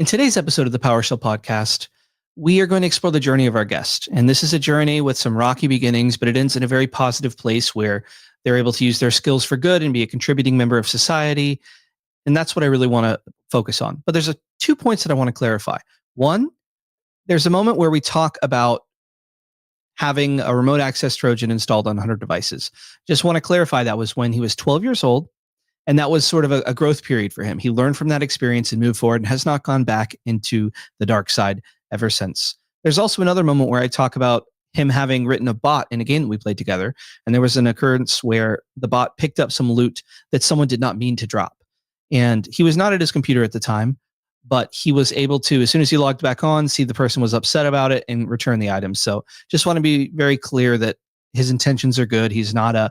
In today's episode of the PowerShell Podcast, we are going to explore the journey of our guest. And this is a journey with some rocky beginnings, but it ends in a very positive place where they're able to use their skills for good and be a contributing member of society. And that's what I really want to focus on. But there's 2 points that I want to clarify. One, there's a moment where we talk about having a remote access Trojan installed on 100 devices. Just want to clarify that was when he was 12 years old. And that was sort of a growth period for him. He learned from that experience and moved forward and has not gone back into the dark side ever since. There's also another moment where I talk about him having written a bot in a game that we played together. And there was an occurrence where the bot picked up some loot that someone did not mean to drop. And he was not at his computer at the time, but he was able to, as soon as he logged back on, see the person was upset about it and return the items. So just want to be very clear that his intentions are good. He's not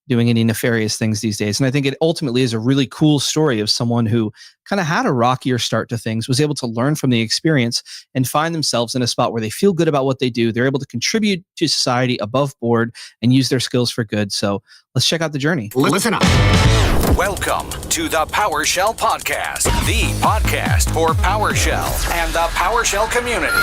doing any nefarious things these days. And I think it ultimately is a really cool story of someone who kind of had a rockier start to things, was able to learn from the experience and find themselves in a spot where they feel good about what they do. They're able to contribute to society above board and use their skills for good. So let's check out the journey. Listen up. Welcome to the PowerShell Podcast, the podcast for PowerShell and the PowerShell community.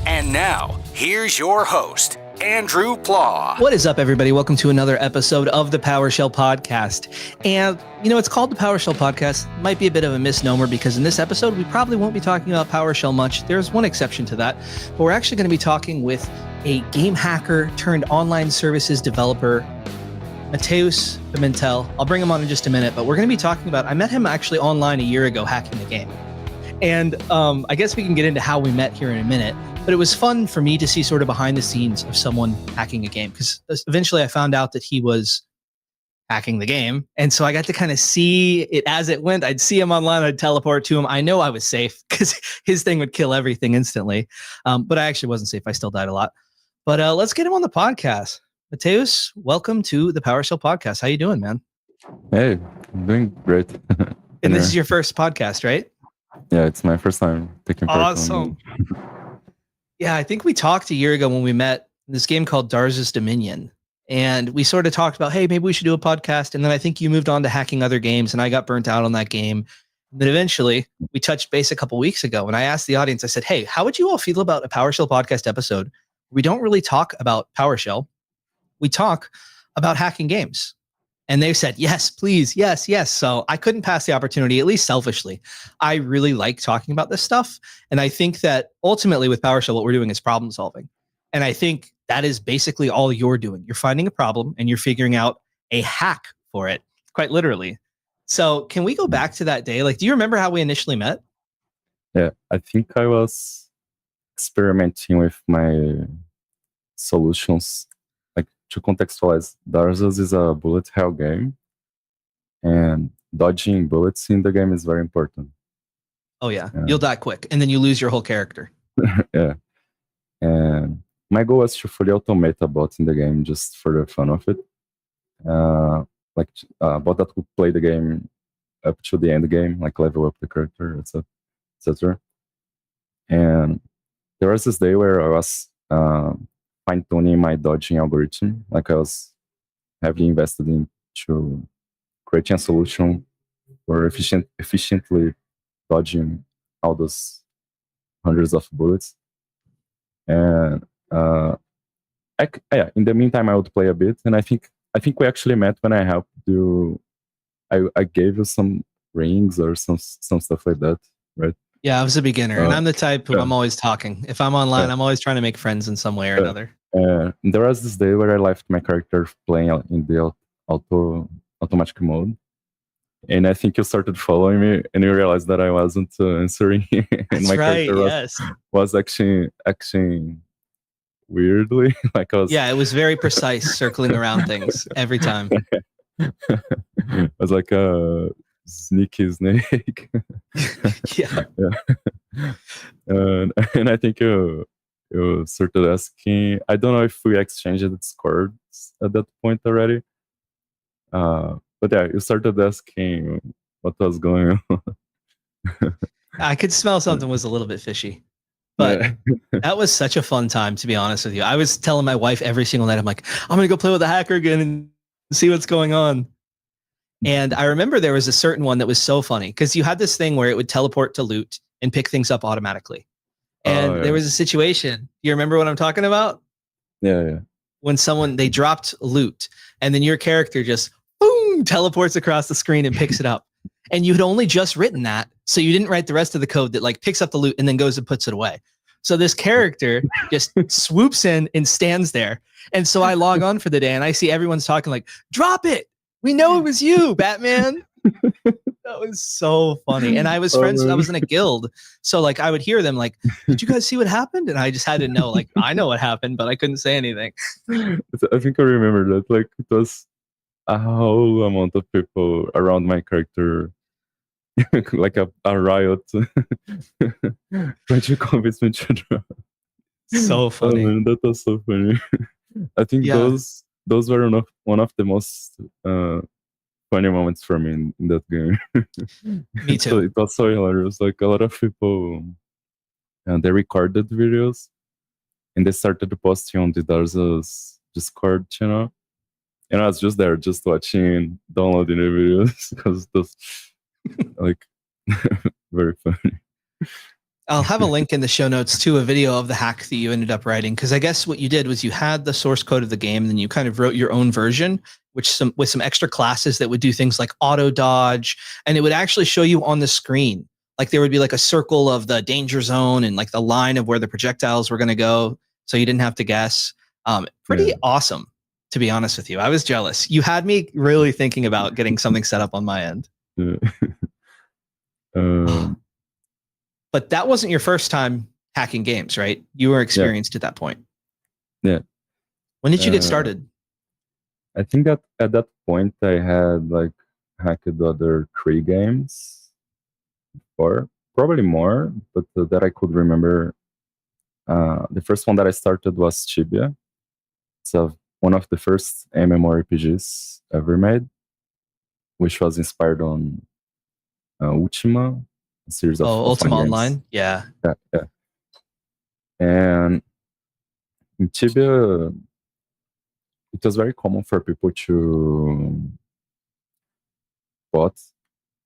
And now, here's your host, Andrew Plaw. What is up, everybody? Welcome to another episode of the PowerShell Podcast. And, it's called the PowerShell Podcast. It might be a bit of a misnomer because in this episode, we probably won't be talking about PowerShell much. There's one exception to that, but we're actually going to be talking with a game hacker turned online services developer, Mateus Pimentel. I'll bring him on in just a minute, but we're going to be talking about, I met him actually online a year ago hacking the game. And I guess we can get into how we met here in a minute. But it was fun for me to see sort of behind the scenes of someone hacking a game, because eventually I found out that he was hacking the game. And so I got to kind of see it as it went. I'd see him online. I'd teleport to him. I know I was safe because his thing would kill everything instantly. But I actually wasn't safe. I still died a lot. But let's get him on the podcast. Mateus, welcome to the PowerShell Podcast. How you doing, man? Hey, I'm doing great. And this is your first podcast, right? Yeah, it's my first time taking part. Awesome. Yeah, I think we talked a year ago when we met in this game called Darza's Dominion. And we sort of talked about, hey, maybe we should do a podcast. And then I think you moved on to hacking other games and I got burnt out on that game. And then eventually we touched base a couple weeks ago and I asked the audience, I said, hey, how would you all feel about a PowerShell podcast episode? We don't really talk about PowerShell. We talk about hacking games. And they said, yes, please. Yes, yes. So I couldn't pass the opportunity, at least selfishly. I really like talking about this stuff. And I think that ultimately with PowerShell, what we're doing is problem solving. And I think that is basically all you're doing. You're finding a problem and you're figuring out a hack for it, quite literally. So can we go back to that day? Like, do you remember how we initially met? Yeah, I think I was experimenting with my solutions. Like, to contextualize, Darza's is a bullet hell game, and dodging bullets in the game is very important. Oh yeah, you'll die quick, and then you lose your whole character. Yeah, and my goal was to fully automate a bot in the game just for the fun of it. Like a bot that would play the game up to the end game, like level up the character, etc. And there was this day where I was fine-tuning my dodging algorithm. Like, I was heavily invested into creating a solution for efficiently dodging all those hundreds of bullets. And in the meantime, I would play a bit. And I think we actually met when I helped you. I gave you some rings or some stuff like that, right? Yeah, I was a beginner, and I'm the type who I'm always talking. If I'm online, I'm always trying to make friends in some way or another. There was this day where I left my character playing in the automatic mode, and I think you started following me, and you realized that I wasn't answering, and my character was acting weirdly. Like, I was. Yeah, it was very precise, circling around things every time. I was like a sneaky snake. Yeah. And I think you started asking. I don't know if we exchanged scores at that point already. But yeah, you started asking what was going on. I could smell something was a little bit fishy. But that was such a fun time, to be honest with you. I was telling my wife every single night, I'm like, I'm going to go play with the hacker again and see what's going on. And I remember there was a certain one that was so funny because you had this thing where it would teleport to loot and pick things up automatically. And yeah. there was a situation. You remember what I'm talking about? Yeah. When they dropped loot, and then your character just boom teleports across the screen and picks it up. And you had only just written that, so you didn't write the rest of the code that like picks up the loot and then goes and puts it away. So this character just swoops in and stands there. And so I log on for the day and I see everyone's talking like, drop it. We know it was you, Batman. That was so funny. And I was friends. I was in a guild. So like I would hear them like, did you guys see what happened? And I just had to know, like, I know what happened, but I couldn't say anything. I think I remember that. Like it was a whole amount of people around my character. Like a riot. Trying to convince me to drop. So funny. Oh, man, that was so funny. I think those were one of the most funny moments for me in that game. Me too. So it was so hilarious. Like a lot of people, they recorded videos and they started posting on the Darza's Discord channel. And I was just there, just watching, downloading the videos because it was like very funny. I'll have a link in the show notes to a video of the hack that you ended up writing. Because I guess what you did was you had the source code of the game, and then you kind of wrote your own version, with some extra classes that would do things like auto dodge, and it would actually show you on the screen. Like there would be like a circle of the danger zone and like the line of where the projectiles were going to go, so you didn't have to guess. Pretty awesome, to be honest with you. I was jealous. You had me really thinking about getting something set up on my end. Yeah. But that wasn't your first time hacking games, right? You were experienced at that point. Yeah. When did you get started? I think that at that point I had like hacked other 3 games, or probably more, but that I could remember. The first one that I started was Tibia. So one of the first MMORPGs ever made, which was inspired on Ultima, a series of Ultima games. Online. Yeah. And in Tibia, it was very common for people to bot.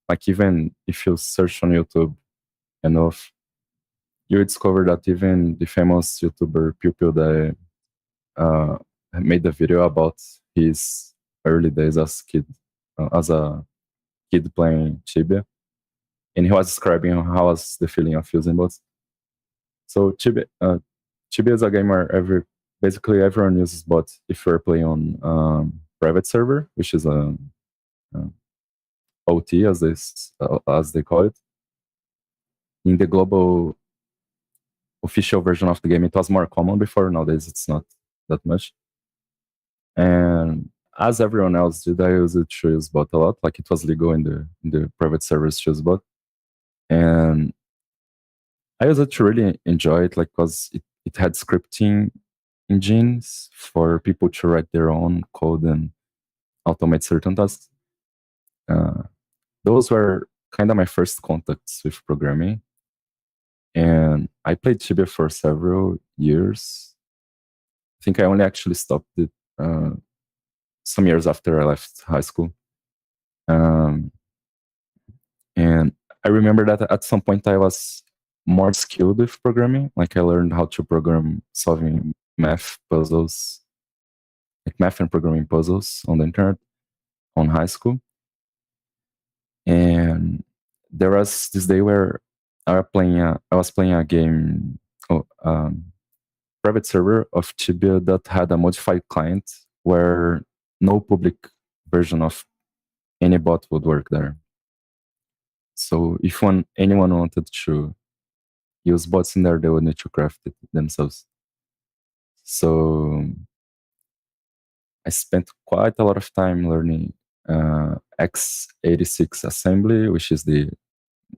Like even if you search on YouTube enough, you discover that even the famous YouTuber PewPewDie made a video about his early days as a kid playing Tibia, and he was describing how was the feeling of using bots. So Tibia is a game where basically everyone uses bots if you're playing on private server, which is a OT as they call it. In the global official version of the game, it was more common before. Nowadays, it's not that much. And as everyone else did, I used to use bot a lot. Like it was legal in the private servers to use bot, and I used to really enjoy it, like because it had scripting engines for people to write their own code and automate certain tasks. Those were kind of my first contacts with programming. And I played Tibia for several years. I think I only actually stopped it some years after I left high school. And I remember that at some point I was more skilled with programming. Like I learned how to program solving math puzzles, like math and programming puzzles on the internet on high school. And there was this day where I was playing a game, private server of Tibia that had a modified client where no public version of any bot would work there. So if anyone wanted to use bots in there, they would need to craft it themselves. So I spent quite a lot of time learning x86 assembly, which is the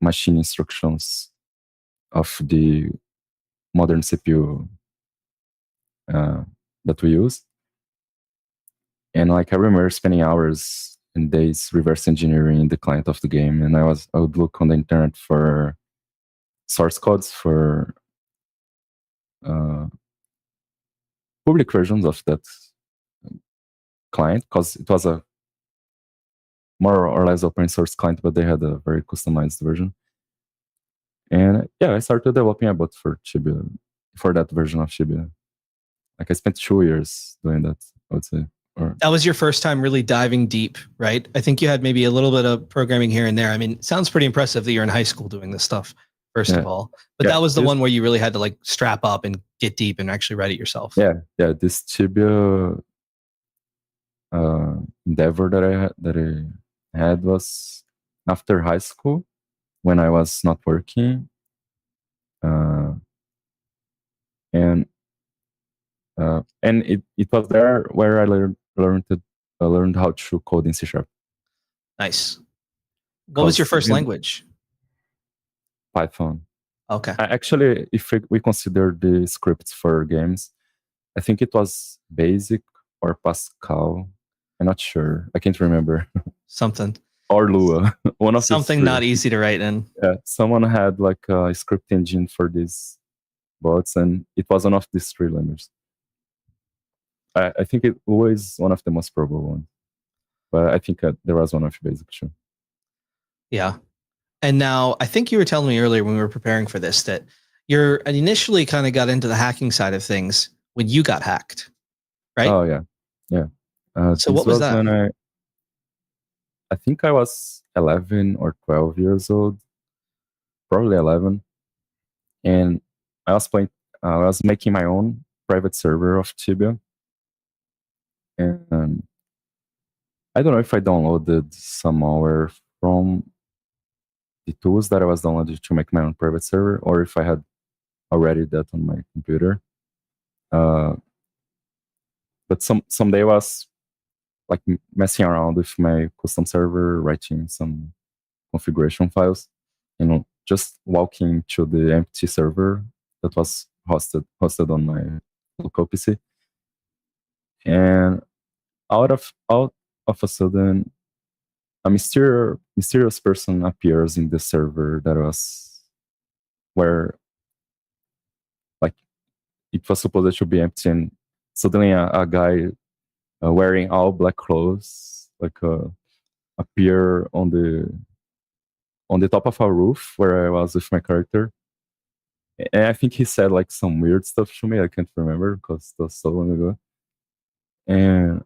machine instructions of the modern CPU that we use. And like I remember spending hours and days reverse engineering the client of the game, and I would look on the internet for source codes for public versions of that client, because it was a more or less open source client, but they had a very customized version. And yeah, I started developing a bot for Tibia, for that version of Tibia. Like I spent 2 years doing that, I would say. That was your first time really diving deep, right? I think you had maybe a little bit of programming here and there. I mean, it sounds pretty impressive that you're in high school doing this stuff, first of all. But that was the one where you really had to like strap up and get deep and actually write it yourself. Yeah, this Tibia endeavor that I had was after high school when I was not working, and it was there where I learned how to code in C#. Nice. What was your first language? Python. Okay. Actually, if we consider the scripts for games, I think it was Basic or Pascal. I'm not sure. I can't remember. Something. Or Lua. One of something not easy to write in. Yeah, someone had like a script engine for these bots, and it was one of these 3 languages. I think it was one of the most probable ones, but I think there was one of Basic too. Yeah. And now I think you were telling me earlier when we were preparing for this that you're initially kind of got into the hacking side of things when you got hacked, right? Oh yeah. So what was that? When I think I was 11 or 12 years old, probably 11, and I was making my own private server of Tibia, and I don't know if I downloaded some malware from the tools that I was downloading to make my own private server, or if I had already that on my computer. But someday I was like messing around with my custom server, writing some configuration files, just walking to the empty server that was hosted on my local PC. And out of a sudden, a mysterious person appears in the server that was where like it was supposed to be empty, and suddenly a guy wearing all black clothes appear on the top of a roof where I was with my character. And I think he said like some weird stuff to me. I can't remember because it was so long ago. And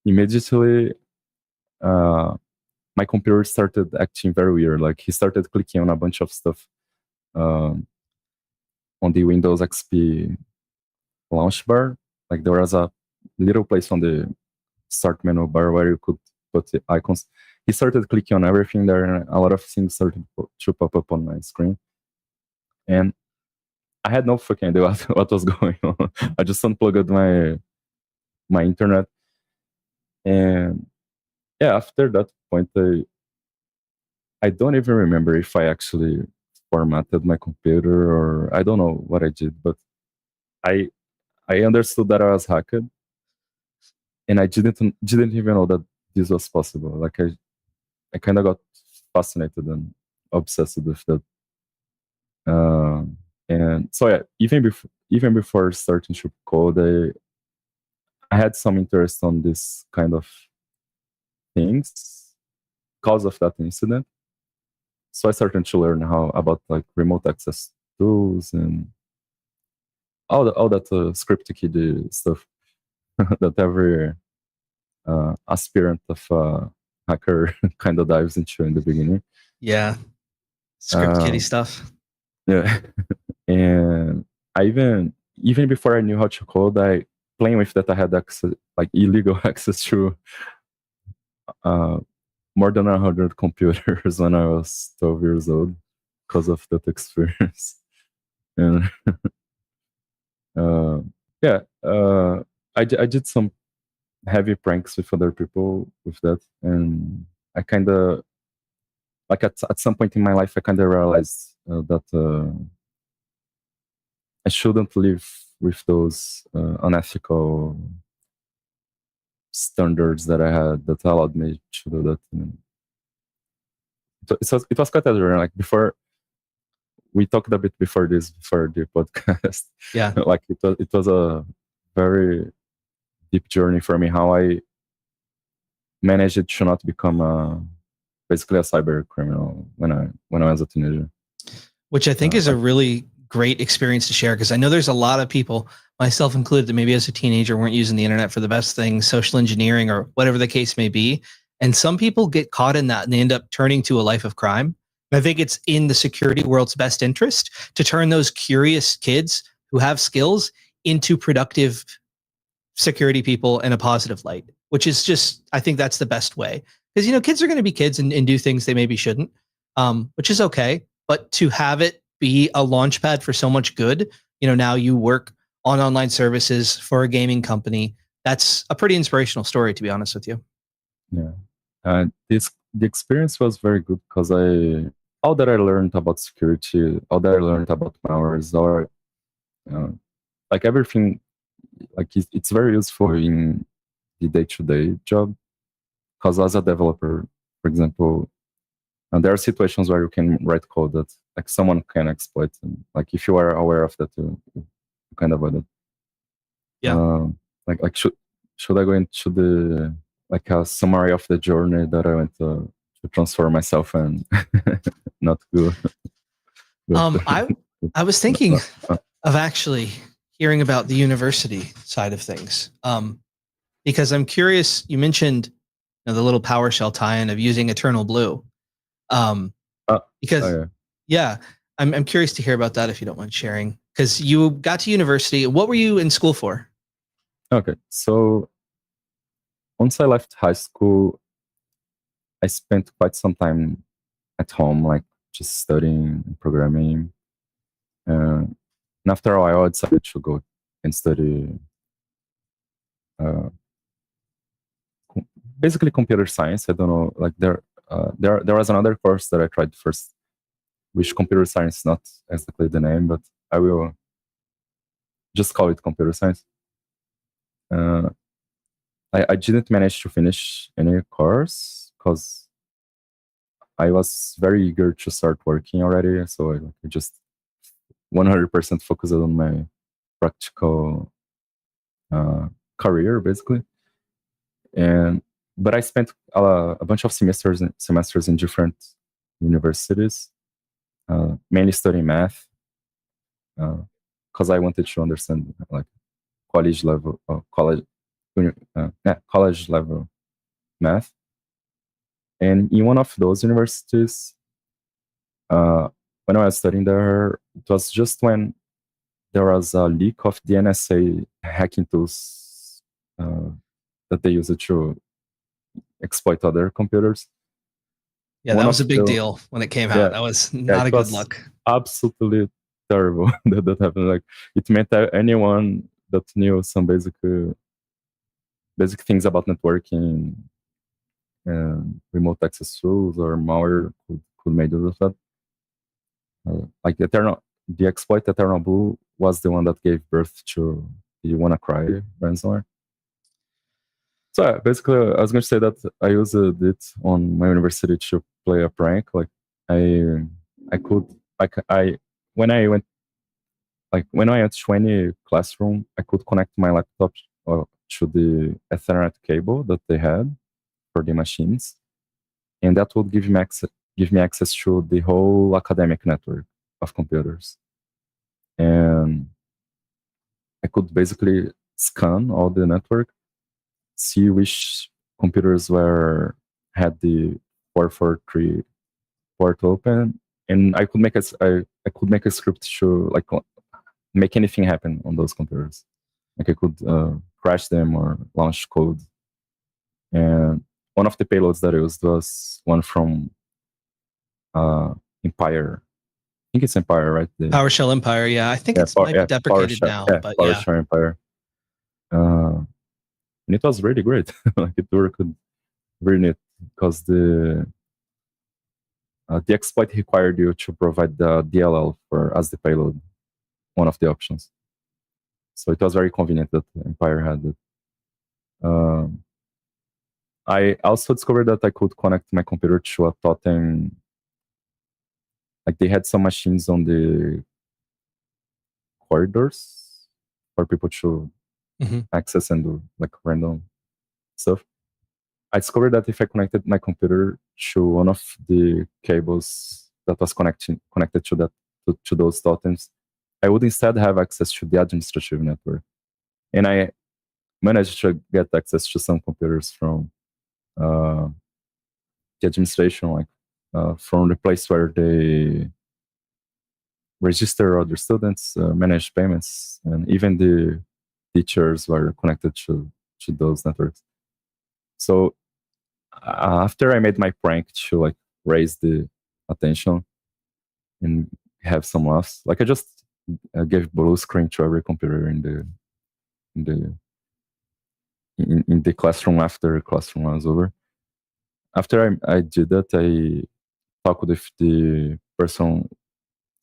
immediately my computer started acting very weird. Like he started clicking on a bunch of stuff on the Windows XP launch bar. Like there was a little place on the start menu bar where you could put the icons. He started clicking on everything there, and a lot of things started to pop up on my screen. And I had no fucking idea what was going on. I just unplugged my internet. And yeah, after that point, I don't even remember if I actually formatted my computer or I don't know what I did, but I understood that I was hacked, and I didn't even know that this was possible. Like I kind of got fascinated and obsessed with that. And so yeah, even before starting to code, I had some interest on this kind of things because of that incident. So I started to learn about like remote access tools and all that script kiddie stuff that every aspirant of hacker kind of dives into in the beginning. Yeah, script kiddie stuff. Yeah, and I even before I knew how to code, playing with that I had access, like illegal access to more than 100 computers when I was 12 years old because of that experience. And I did some heavy pranks with other people with that, and I kind of like at some point in my life I kind of realized that I shouldn't live with those unethical standards that I had that allowed me to do that. It was quite a journey. Like before, we talked a bit before the podcast. Yeah, like it was a very deep journey for me. How I managed to not become basically a cyber criminal when I was a teenager. Which I think is a really great experience to share, because I know there's a lot of people, myself included, that maybe as a teenager weren't using the internet for the best things, social engineering or whatever the case may be. And some people get caught in that and they end up turning to a life of crime. And I think it's in the security world's best interest to turn those curious kids who have skills into productive security people in a positive light, which is just, I think that's the best way. Because, you know, kids are going to be kids and do things they maybe shouldn't, which is okay. But to have it be a launch pad for so much good, you know, now you work on online services for a gaming company. That's a pretty inspirational story, to be honest with you. Yeah. The experience was very good because all that I learned about security, all that I learned about malwares, or like everything, like it's very useful in the day-to-day job. Because as a developer, for example, there are situations where you can write code that like someone can exploit, and like if you are aware of that, you can avoid it. Yeah. Like should I go into the like a summary of the journey that I went to transform myself and not go? I was thinking of actually hearing about the university side of things, because I'm curious. You mentioned the little PowerShell tie-in of using Eternal Blue. Because I'm curious to hear about that if you don't mind sharing. Because you got to university. What were you in school for? Okay, so once I left high school, I spent quite some time at home, like just studying and programming. And after a while, I decided to go and study basically computer science. I don't know, like there was another course that I tried first, which computer science is not exactly the name, but I will just call it computer science. I didn't manage to finish any course because I was very eager to start working already. So I just 100% focused on my practical career, basically. But I spent a bunch of semesters in different universities, mainly studying math, because I wanted to understand like college level math. And in one of those universities, when I was studying there, it was just when there was a leak of the NSA hacking tools that they used to exploit other computers. Yeah, that was a big deal when it came out. That was not a good look. Absolutely terrible that happened. Like it meant that anyone that knew some basic things about networking and remote access tools or malware could make use of that. Like the exploit Eternal Blue was the one that gave birth to the WannaCry ransomware. So basically, I was going to say that I used it on my university to play a prank. Like when I went to any classroom, I could connect my laptop to the Ethernet cable that they had for the machines, and that would give me access to the whole academic network of computers, and I could basically scan all the network, see which computers had the 443 port open, and I could make a script to like make anything happen on those computers. Like I could crash them or launch code. And one of the payloads that I used was one from Empire. I think it's Empire, right? PowerShell Empire, yeah. I think it's might be deprecated now, but PowerShell Empire. And it was really great. Like it worked really neat because the exploit required you to provide the DLL as the payload, one of the options. So it was very convenient that Empire had it. I also discovered that I could connect my computer to a totem. Like they had some machines on the corridors for people to access and do like random stuff. I discovered that if I connected my computer to one of the cables that was connected to that to those totems, I would instead have access to the administrative network. And I managed to get access to some computers from the administration, like from the place where they register other students, manage payments, and even the teachers were connected to those networks. So after I made my prank to like raise the attention and have some laughs, like I just gave blue screen to every computer in the classroom after classroom was over. After I did that, I talked with the person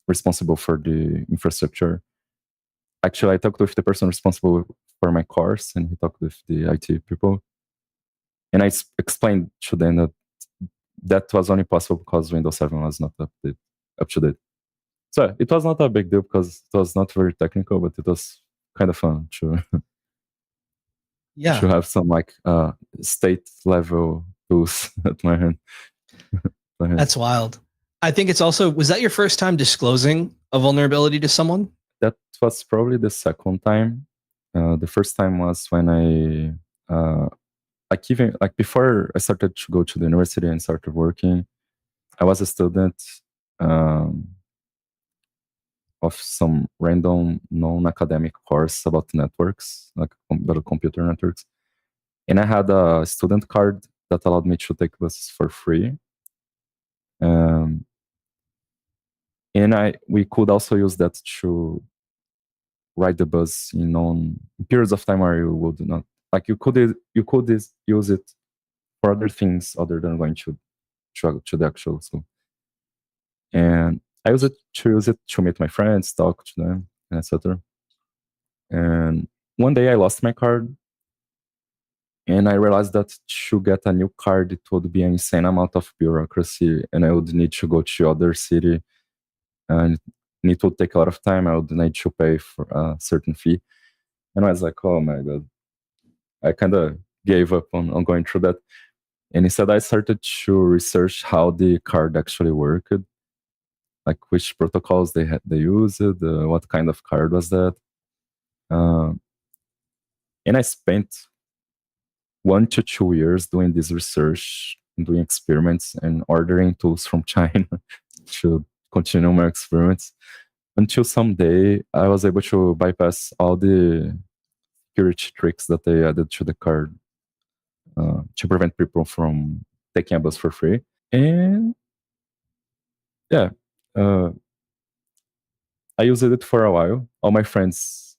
responsible for the infrastructure. Actually, I talked with the person responsible for my course, and he talked with the IT people. And I explained to them that that was only possible because Windows 7 was not up to date. So it was not a big deal because it was not very technical, but it was kind of fun to to have some like state level tools at my hand. That's wild. I think it's also, was that your first time disclosing a vulnerability to someone? That was probably the second time. The first time was when I like before I started to go to the university and started working, I was a student of some random non-academic course about networks, like about computer networks. And I had a student card that allowed me to take buses for free. And we could also use that to ride the bus in periods of time where you would not, like you could use it for other things other than going to the actual school. And I use it to meet my friends, talk to them, etc. And one day I lost my card, and I realized that to get a new card, it would be an insane amount of bureaucracy, and I would need to go to other city, and it would take a lot of time. I would need to pay for a certain fee. And I was like, oh my God. I kind of gave up on going through that. And instead, I started to research how the card actually worked, like which protocols they used, what kind of card was that. And I spent 1 to 2 years doing this research, doing experiments, and ordering tools from China to continue my experiments, until someday I was able to bypass all the security tricks that they added to the card to prevent people from taking a bus for free. And yeah, I used it for a while. All my friends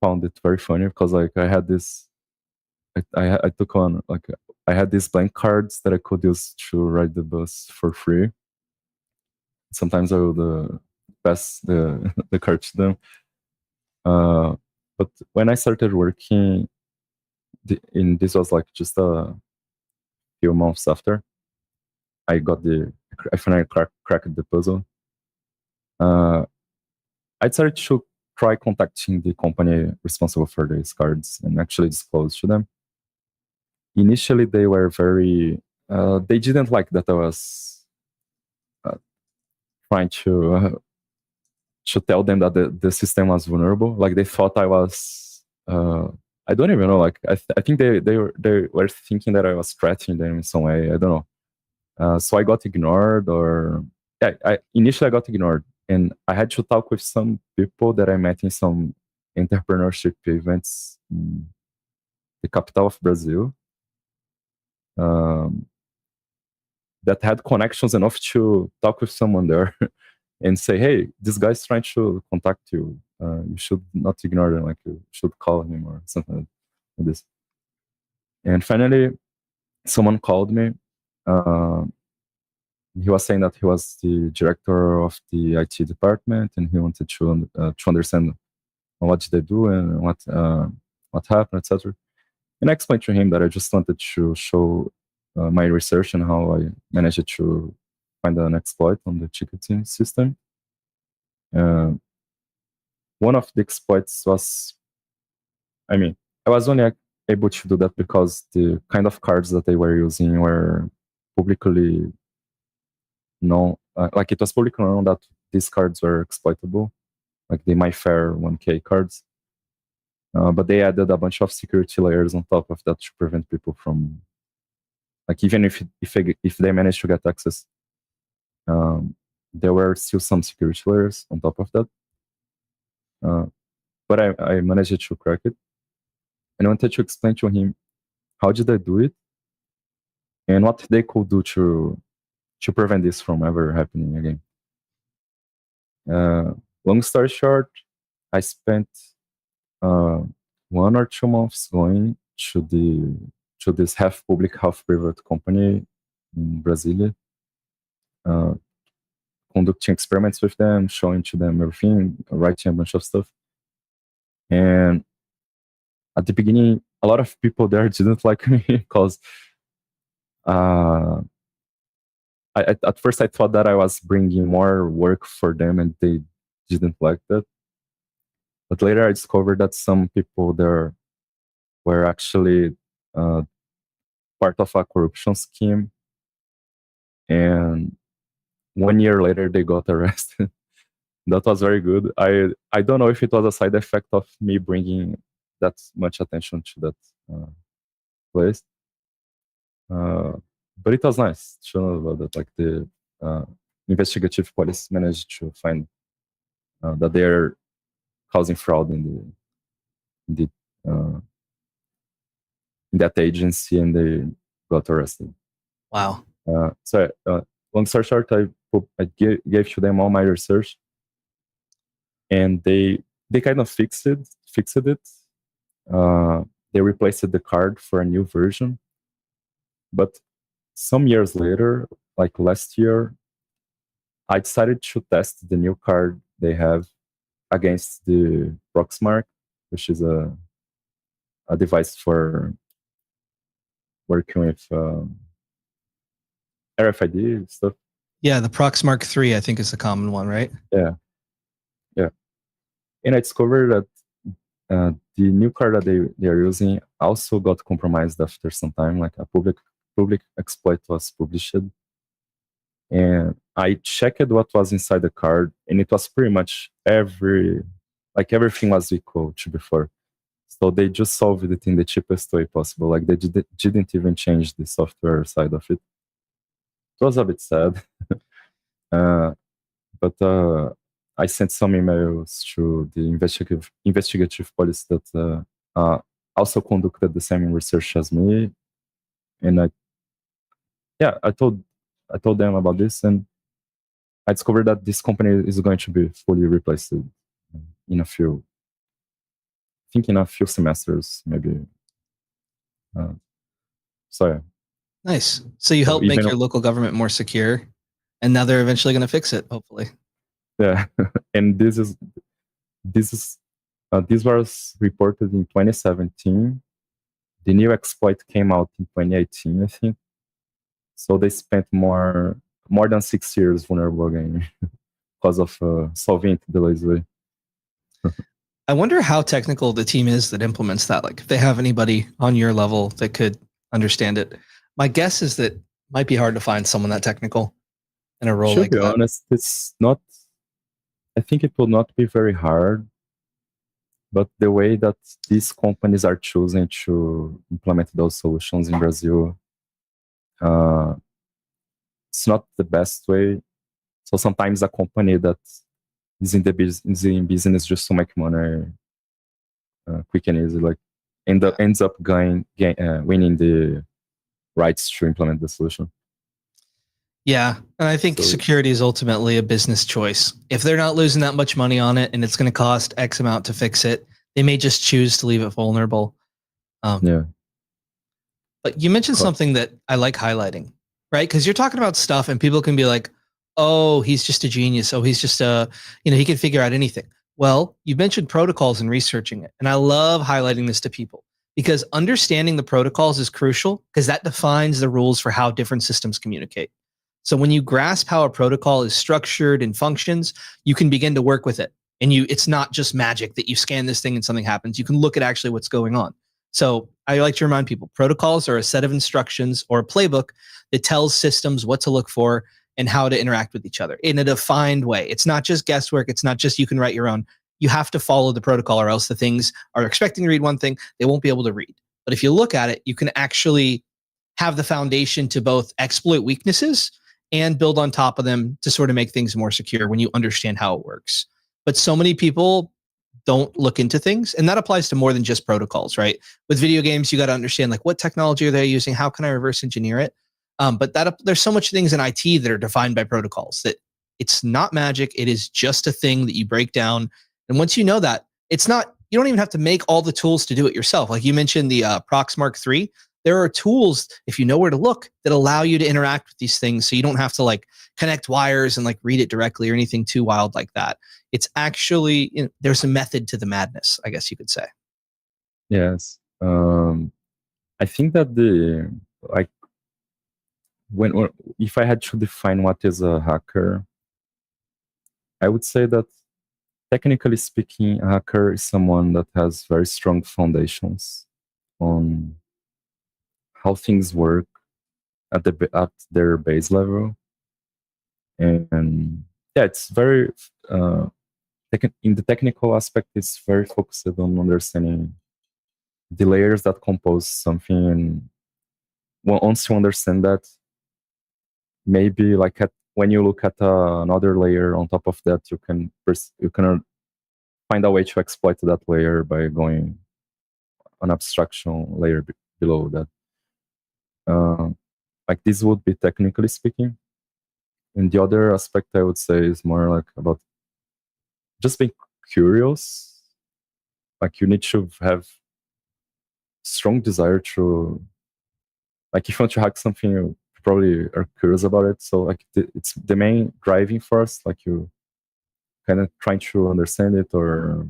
found it very funny because like I had this, I took on, like I had these blank cards that I could use to ride the bus for free. Sometimes I would pass the the card to them. But when I started working, this was like just a few months after I finally cracked the puzzle. I decided to try contacting the company responsible for these cards and actually disclose to them. Initially, they were they didn't like that I was trying to tell them that the system was vulnerable. Like they thought I was, I don't even know. Like I think they were thinking that I was threatening them in some way. I don't know. So I got ignored, or initially I got ignored, and I had to talk with some people that I met in some entrepreneurship events in the capital of Brazil. That had connections enough to talk with someone there and say, hey, this guy's trying to contact you. You should not ignore him, like you should call him or something like this. And finally, someone called me. He was saying that he was the director of the IT department and he wanted to understand what did they do and what happened, etc. And I explained to him that I just wanted to show my research and how I managed to find an exploit on the ticketing system. One of the exploits was, I was only able to do that because the kind of cards that they were using were publicly known. Like it was publicly known that these cards were exploitable, like the MyFair 1K cards. But they added a bunch of security layers on top of that to prevent people from, like, even if they managed to get access, there were still some security layers on top of that. But I managed to crack it, and I wanted to explain to him how did I do it, and what they could do to prevent this from ever happening again. Long story short, I spent 1 or 2 months going to this half public, half private company in Brasilia, conducting experiments with them, showing to them everything, writing a bunch of stuff. And at the beginning, a lot of people there didn't like me because at first I thought that I was bringing more work for them, and they didn't like that. But later I discovered that some people there were actually part of a corruption scheme, and 1 year later they got arrested. That was very good. I don't know if it was a side effect of me bringing that much attention to that place, but it was nice to know about that. Like the investigative police managed to find that they're causing fraud in that agency, and they got arrested. Wow. So long story short, I gave to them all my research, and they kind of fixed it. They replaced the card for a new version, but some years later, like last year, I decided to test the new card they have against the Proxmark, which is a device for working with RFID stuff. Yeah, the Proxmark 3, I think, is the common one, right? Yeah. And I discovered that the new card that they are using also got compromised after some time. Like a public exploit was published, and I checked what was inside the card, and it was pretty much everything was equal to before. So they just solved it in the cheapest way possible. Like they didn't even change the software side of it. It was a bit sad. But I sent some emails to the investigative police that also conducted the same research as me, and I told them about this, and I discovered that this company is going to be fully replaced in a few semesters, maybe. So yeah. Nice. So you helped make your local government more secure, and now they're eventually going to fix it, hopefully. Yeah, and this was reported in 2017. The new exploit came out in 2018, I think. So they spent more than 6 years vulnerable again because of solving it the lazy way. I wonder how technical the team is that implements that. Like, if they have anybody on your level that could understand it. My guess is that it might be hard to find someone that technical in a role like that. To be honest, it's not. I think it will not be very hard, but the way that these companies are choosing to implement those solutions in Brazil, it's not the best way. So sometimes a company that is in business just to make money quick and easy, like ends up winning the rights to implement the solution. Yeah, and I think security is ultimately a business choice. If they're not losing that much money on it and it's going to cost X amount to fix it, they may just choose to leave it vulnerable. Yeah. But you mentioned something that I like highlighting, right? Because you're talking about stuff and people can be like, oh, he's just a genius. Oh, he's just he can figure out anything. Well, you mentioned protocols and researching it. And I love highlighting this to people because understanding the protocols is crucial because that defines the rules for how different systems communicate. So when you grasp how a protocol is structured and functions, you can begin to work with it. And it's not just magic that you scan this thing and something happens. You can look at actually what's going on. So I like to remind people, protocols are a set of instructions or a playbook that tells systems what to look for and how to interact with each other in a defined way. It's not just guesswork. It's not just you can write your own. You have to follow the protocol, or else the things are expecting to read one thing, they won't be able to read. But if you look at it, you can actually have the foundation to both exploit weaknesses and build on top of them to sort of make things more secure when you understand how it works. But so many people don't look into things, and that applies to more than just protocols, right? With video games, you got to understand like what technology are they using? How can I reverse engineer it? But there's so much things in IT that are defined by protocols that it's not magic. It is just a thing that you break down. And once you know that, it's not, you don't even have to make all the tools to do it yourself. Like you mentioned the Proxmark 3, there are tools, if you know where to look, that allow you to interact with these things. So you don't have to like connect wires and like read it directly or anything too wild like that. It's actually, there's a method to the madness, I guess you could say. Yes. I think that if I had to define what is a hacker, I would say that technically speaking, a hacker is someone that has very strong foundations on how things work at their base level, and yeah, it's very in the technical aspect. It's very focused on understanding the layers that compose something, and once you understand that, maybe like when you look at another layer on top of that, you can find a way to exploit that layer by going an abstraction layer below that. Like this would be technically speaking. And the other aspect I would say is more like about just being curious. Like you need to have strong desire to, like if you want to hack something, you probably are curious about it. So like it's the main driving force. Like you kind of trying to understand it, or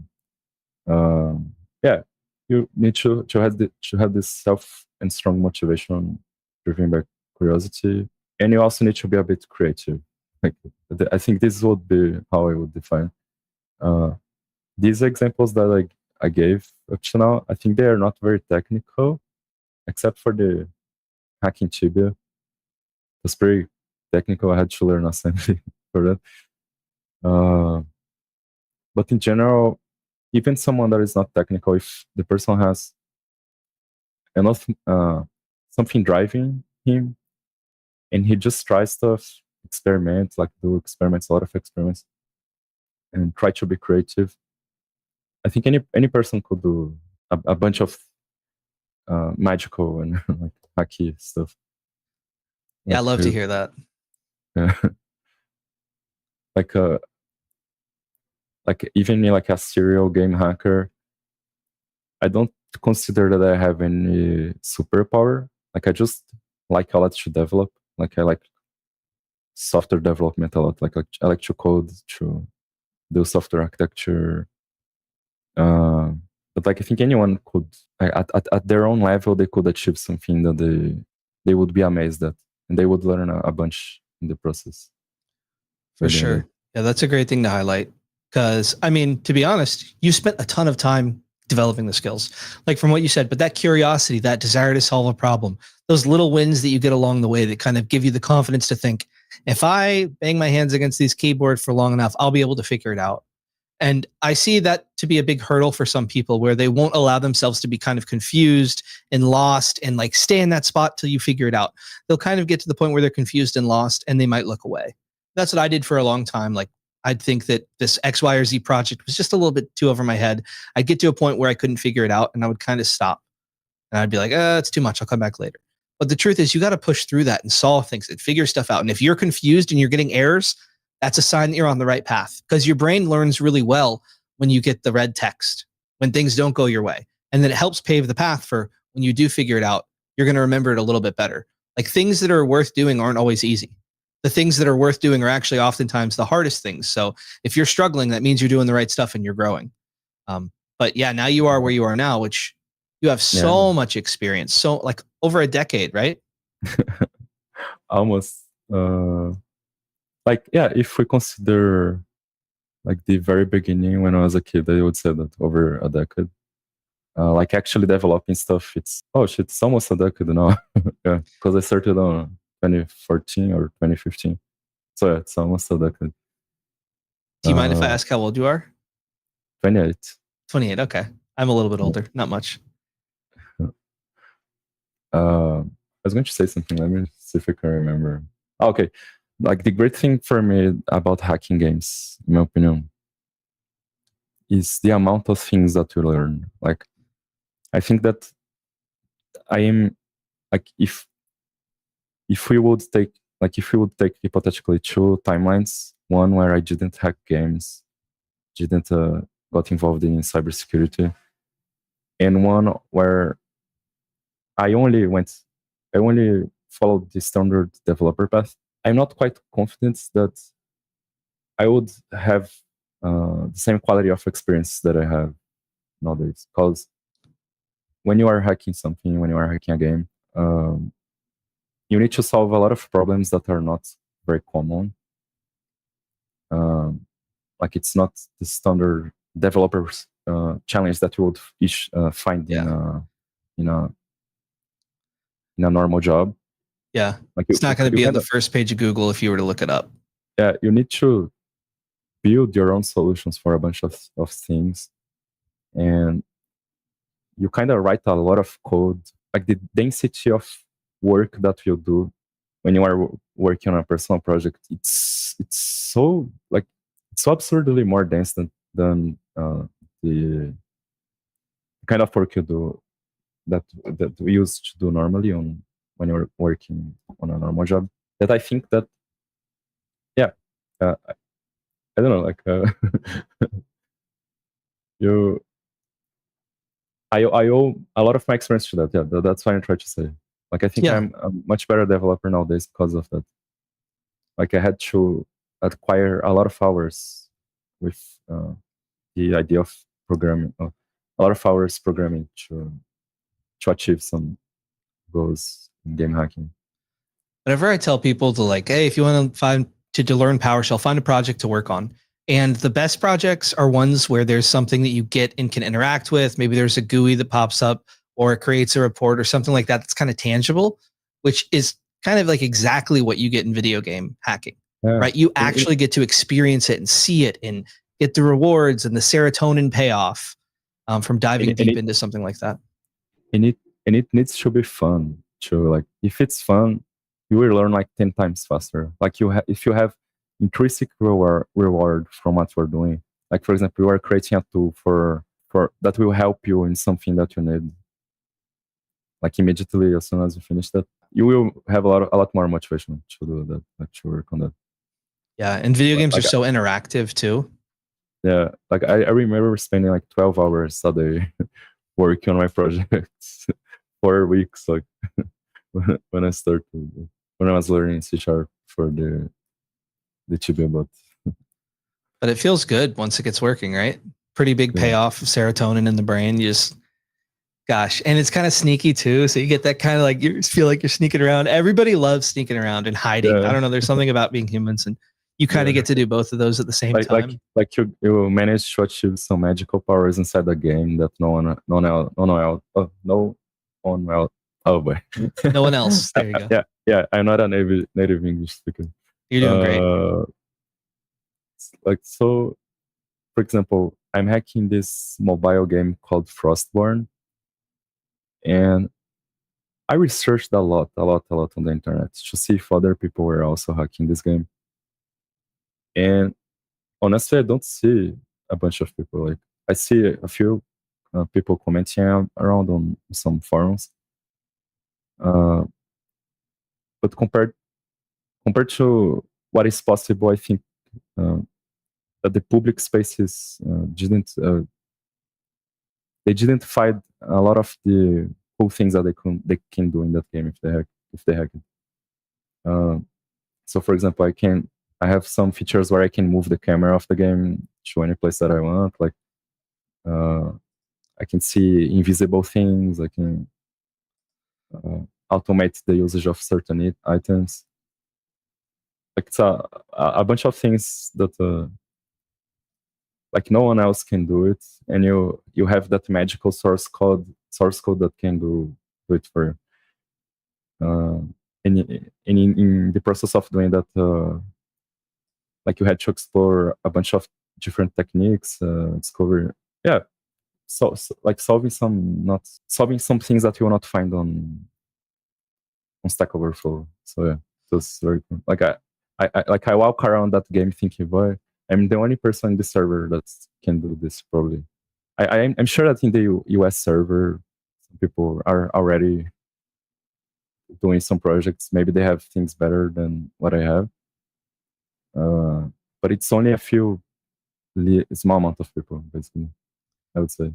yeah, you need to have this self and strong motivation driven by curiosity, and you also need to be a bit creative. Like I think this would be how I would define these examples that I gave up to now. I think they are not very technical, except for the hacking Tibia. It's pretty technical. I had to learn assembly for that. But in general, even someone that is not technical, if the person has enough something driving him, and he just tries stuff, experiment, like do experiments, a lot of experiments, and try to be creative, I think any person could do a bunch of magical and like hacky stuff. Yeah, I love to hear that. Like even me, like a serial game hacker, I don't consider that I have any superpower. Like I just like a lot to develop. Like I like software development a lot. Like I like to code, to do software architecture. But like I think anyone could, at their own level, they could achieve something that they would be amazed at, and they would learn a bunch in the process. For sure. Yeah, that's a great thing to highlight. Because, I mean, to be honest, you spent a ton of time developing the skills, like from what you said, but that curiosity, that desire to solve a problem, those little wins that you get along the way that kind of give you the confidence to think, if I bang my hands against this keyboard for long enough, I'll be able to figure it out. And I see that to be a big hurdle for some people, where they won't allow themselves to be kind of confused and lost and like stay in that spot till you figure it out. They'll kind of get to the point where they're confused and lost, and they might look away. That's what I did for a long time. Like I'd think that this X, Y, or Z project was just a little bit too over my head. I'd get to a point where I couldn't figure it out, and I would kind of stop. And I'd be like, it's too much. I'll come back later. But the truth is, you got to push through that and solve things and figure stuff out. And if you're confused and you're getting errors, that's a sign that you're on the right path, because your brain learns really well when you get the red text, when things don't go your way. And then it helps pave the path for when you do figure it out, you're going to remember it a little bit better. Like things that are worth doing aren't always easy. The things that are worth doing are actually oftentimes the hardest things. So if you're struggling, that means you're doing the right stuff and you're growing. But yeah, now you are where you are now, which you have so much experience. So like over a decade, right? Almost. Like, yeah, if we consider like the very beginning when I was a kid, I would say that over a decade. Like actually developing stuff, it's almost a decade now. Yeah, because I started on 2014 or 2015. So yeah, it's almost addicted. Do you mind if I ask how old you are? 28. 28. Okay. I'm a little bit older, not much. I was going to say something. Let me see if I can remember. Okay. Like the great thing for me about hacking games, in my opinion, is the amount of things that you learn. Like, I think that I am like if we would take hypothetically two timelines, one where I didn't hack games, didn't got involved in cybersecurity, and one where I only followed the standard developer path. I'm not quite confident that I would have the same quality of experience that I have nowadays. Because when you are hacking something, when you are hacking a game, you need to solve a lot of problems that are not very common. Like it's not the standard developers challenge that you would find in a normal job. Yeah, like it's not going to be on the first page of Google if you were to look it up. Yeah, you need to build your own solutions for a bunch of things, and you kind of write a lot of code. Like the density of work that you do when you are working on a personal project, it's so absurdly more dense than the kind of work you do that we used to do normally when you're working on a normal job. That I think that I don't know, like I owe a lot of my experience to that. Yeah, that's what I try to say. Like I think I'm a much better developer nowadays because of that. Like I had to acquire a lot of hours with the idea of programming, a lot of hours programming to achieve some goals in game hacking. Whenever I tell people to hey, if you want to learn PowerShell, find a project to work on. And the best projects are ones where there's something that you get and can interact with. Maybe there's a GUI that pops up or it creates a report or something like that that's kind of tangible, which is kind of like exactly what you get in video game hacking, right? You actually get to experience it and see it and get the rewards and the serotonin payoff from diving deep into something like that. And it needs to be fun too. If it's fun, you will learn 10 times faster. If you have intrinsic reward from what you're doing. For example, you are creating a tool for that will help you in something that you need. Immediately as soon as you finish that, you will have a lot more motivation to do that, to work on that. Yeah, and video games are so interactive too. Yeah, I remember spending 12 hours a day working on my projects 4 weeks, when I was learning C# for the Tibia bot. But it feels good once it gets working, right? Pretty big payoff of serotonin in the brain. You just, gosh, and it's kind of sneaky too. So you get that kind of you feel like you're sneaking around. Everybody loves sneaking around and hiding. I don't know. There's something about being humans, and you kind of get to do both of those at the same time. You manage to achieve some magical powers inside the game that no one else. There you go. Yeah. I'm not a native English speaker. You're doing great. So, for example, I'm hacking this mobile game called Frostborn, and I researched a lot on the internet to see if other people were also hacking this game. And honestly, I don't see a bunch of people. I see a few people commenting around on some forums. But compared to what is possible, I think that the public spaces didn't find a lot of the cool things that they can do in that game if they hack it. So, for example, I have some features where I can move the camera of the game to any place that I want. I can see invisible things. I can automate the usage of certain items. It's a bunch of things that no one else can do it, and you have that magical source code that can do it for you. And in the process of doing that, like you had to explore a bunch of different techniques, discover, yeah. So like solving some things that you will not find on Stack Overflow. So yeah, it was very cool. Like I walk around that game thinking, boy, I'm the only person in the server that can do this probably. I'm sure that in the US server, some people are already doing some projects. Maybe they have things better than what I have. But it's only a small amount of people, basically, I would say.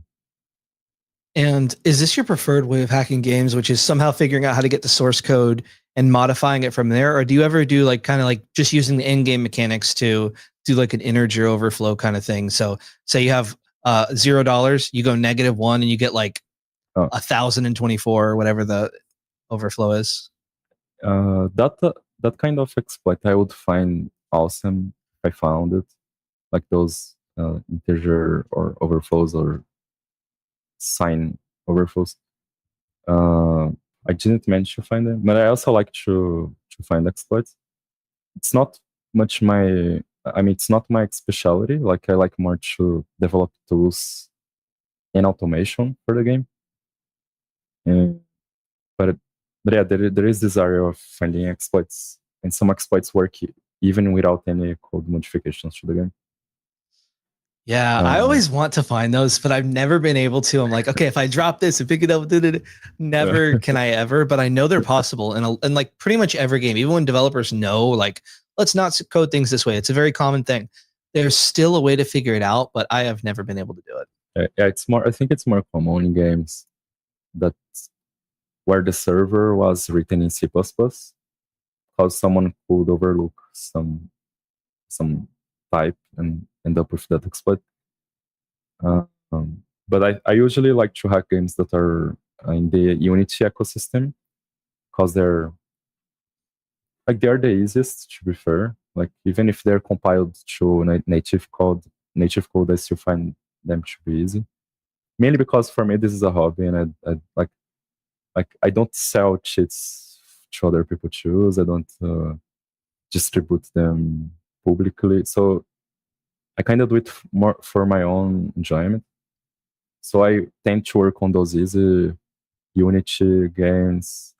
And is this your preferred way of hacking games, which is somehow figuring out how to get the source code and modifying it from there? Or do you ever do like kind of like just using the in-game mechanics to do like an integer overflow kind of thing? So say you have $0, you go -1 and you get like 1,024 or whatever the overflow is. That kind of exploit I would find awesome if I found it, like those integer or overflows or sign overflows. I didn't manage to find them, but I also like to find exploits. It's not much it's not my specialty. Like I like more to develop tools and automation for the game. But yeah, there is this area of finding exploits, and some exploits work even without any code modifications to the game. Yeah, I always want to find those, but I've never been able to. I'm like, okay, if I drop this and pick it up, never can I ever. But I know they're possible, and like pretty much every game, even when developers know, like, let's not code things this way. It's a very common thing. There's still a way to figure it out, but I have never been able to do it. Yeah, it's more. I think it's more common in games that where the server was written in C++, because someone could overlook some type and end up with that exploit. But I usually like to hack games that are in the Unity ecosystem, because they're the easiest, to be fair. Like even if they're compiled to native code, I still find them to be easy. Mainly because for me this is a hobby, and I I don't sell cheats to other people to use. I don't distribute them publicly. So I kind of do it more for my own enjoyment. So I tend to work on those easy Unity games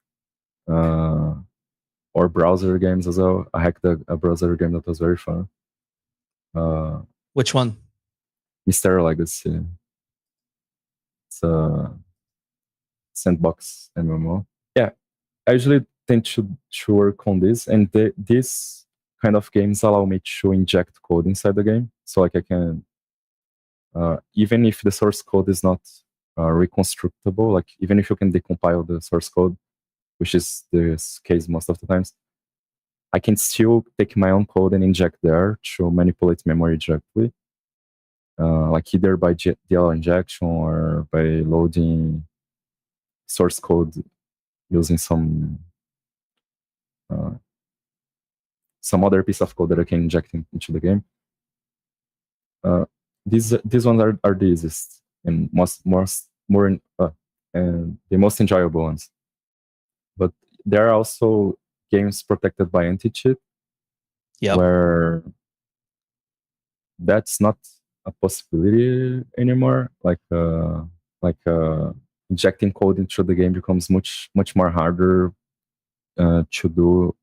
or browser games as well. I hacked a browser game that was very fun. Which one? Mr. Legacy. It's a sandbox MMO. Yeah, I usually tend to work on this, and these kind of games allow me to inject code inside the game. So like I can, even if the source code is not reconstructable, like even if you can decompile the source code, which is the case most of the times, I can still take my own code and inject there to manipulate memory directly, like either by DLL injection or by loading source code using some other piece of code that I can inject into the game. These ones are the easiest and and the most enjoyable ones. But there are also games protected by anti-cheat, where that's not a possibility anymore. Like injecting code into the game becomes much more harder to do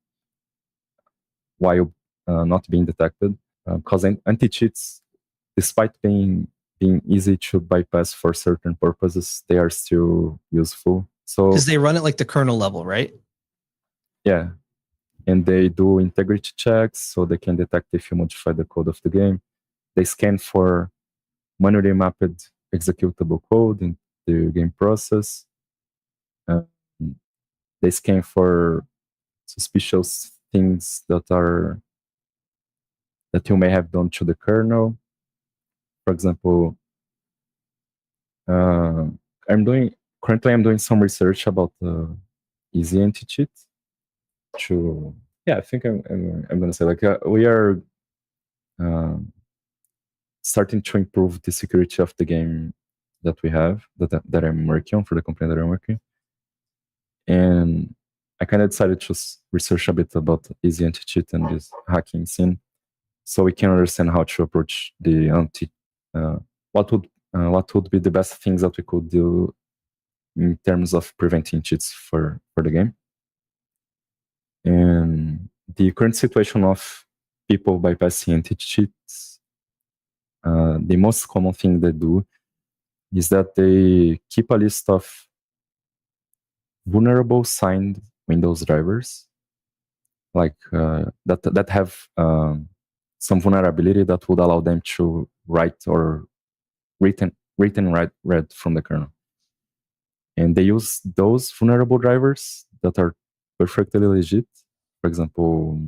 while not being detected, because anti-cheats, despite being easy to bypass for certain purposes, they are still useful. So because they run it like the kernel level, right? Yeah, and they do integrity checks, so they can detect if you modify the code of the game. They scan for manually mapped executable code in the game process. They scan for suspicious things that you may have done to the kernel. For example, I'm doing some research about easy anti-cheat. I think I'm gonna say, like, we are starting to improve the security of the game that we have, that I'm working on for the company that I'm working. And I kind of decided to research a bit about easy anti-cheat and this hacking scene. so we can understand how to approach the what would be the best things that we could do in terms of preventing cheats for the game. And the current situation of people bypassing anti-cheats, the most common thing they do is that they keep a list of vulnerable signed Windows drivers, like that have some vulnerability that would allow them to write or written read from the kernel. And they use those vulnerable drivers that are perfectly legit. For example,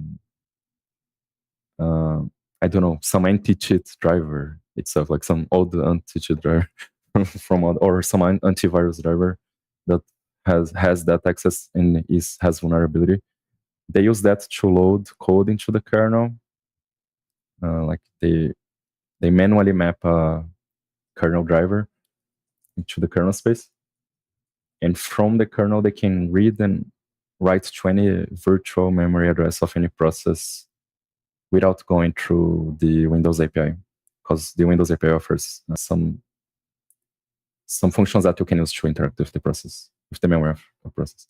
I don't know, some anti-cheat driver itself, like some old anti-cheat driver or some antivirus driver that has that access and has vulnerability. They use that to load code into the kernel. Like they manually map a kernel driver into the kernel space. And from the kernel, they can read and write to any virtual memory address of any process without going through the Windows API, because the Windows API offers some functions that you can use to interact with the process, with the memory of the process.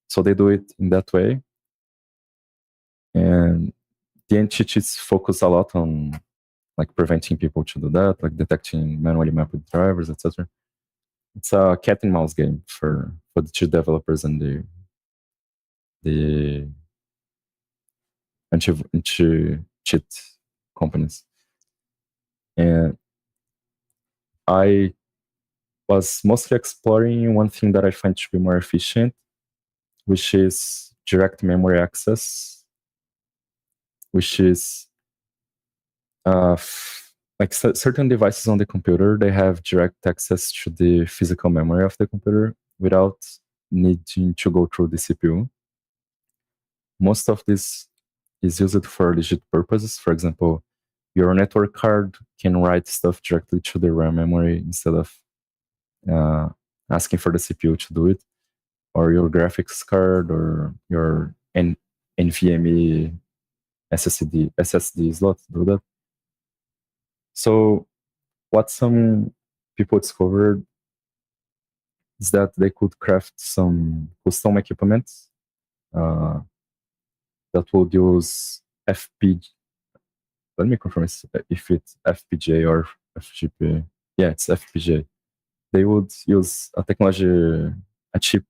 So they do it in that way. And the anti-cheats focus a lot on like preventing people to do that, like detecting manually mapped drivers, etc. It's a cat and mouse game for the cheat developers and the anti-cheat companies. And I was mostly exploring one thing that I find to be more efficient, which is direct memory access, which is like certain devices on the computer, they have direct access to the physical memory of the computer without needing to go through the CPU. Most of this is used for legit purposes. For example, your network card can write stuff directly to the RAM memory instead of asking for the CPU to do it, or your graphics card or your NVMe SSD slot do that. So what some people discovered is that they could craft some custom equipment that would use FPGA. Let me confirm if it's FPGA or FGP. Yeah, it's FPGA. They would use a chip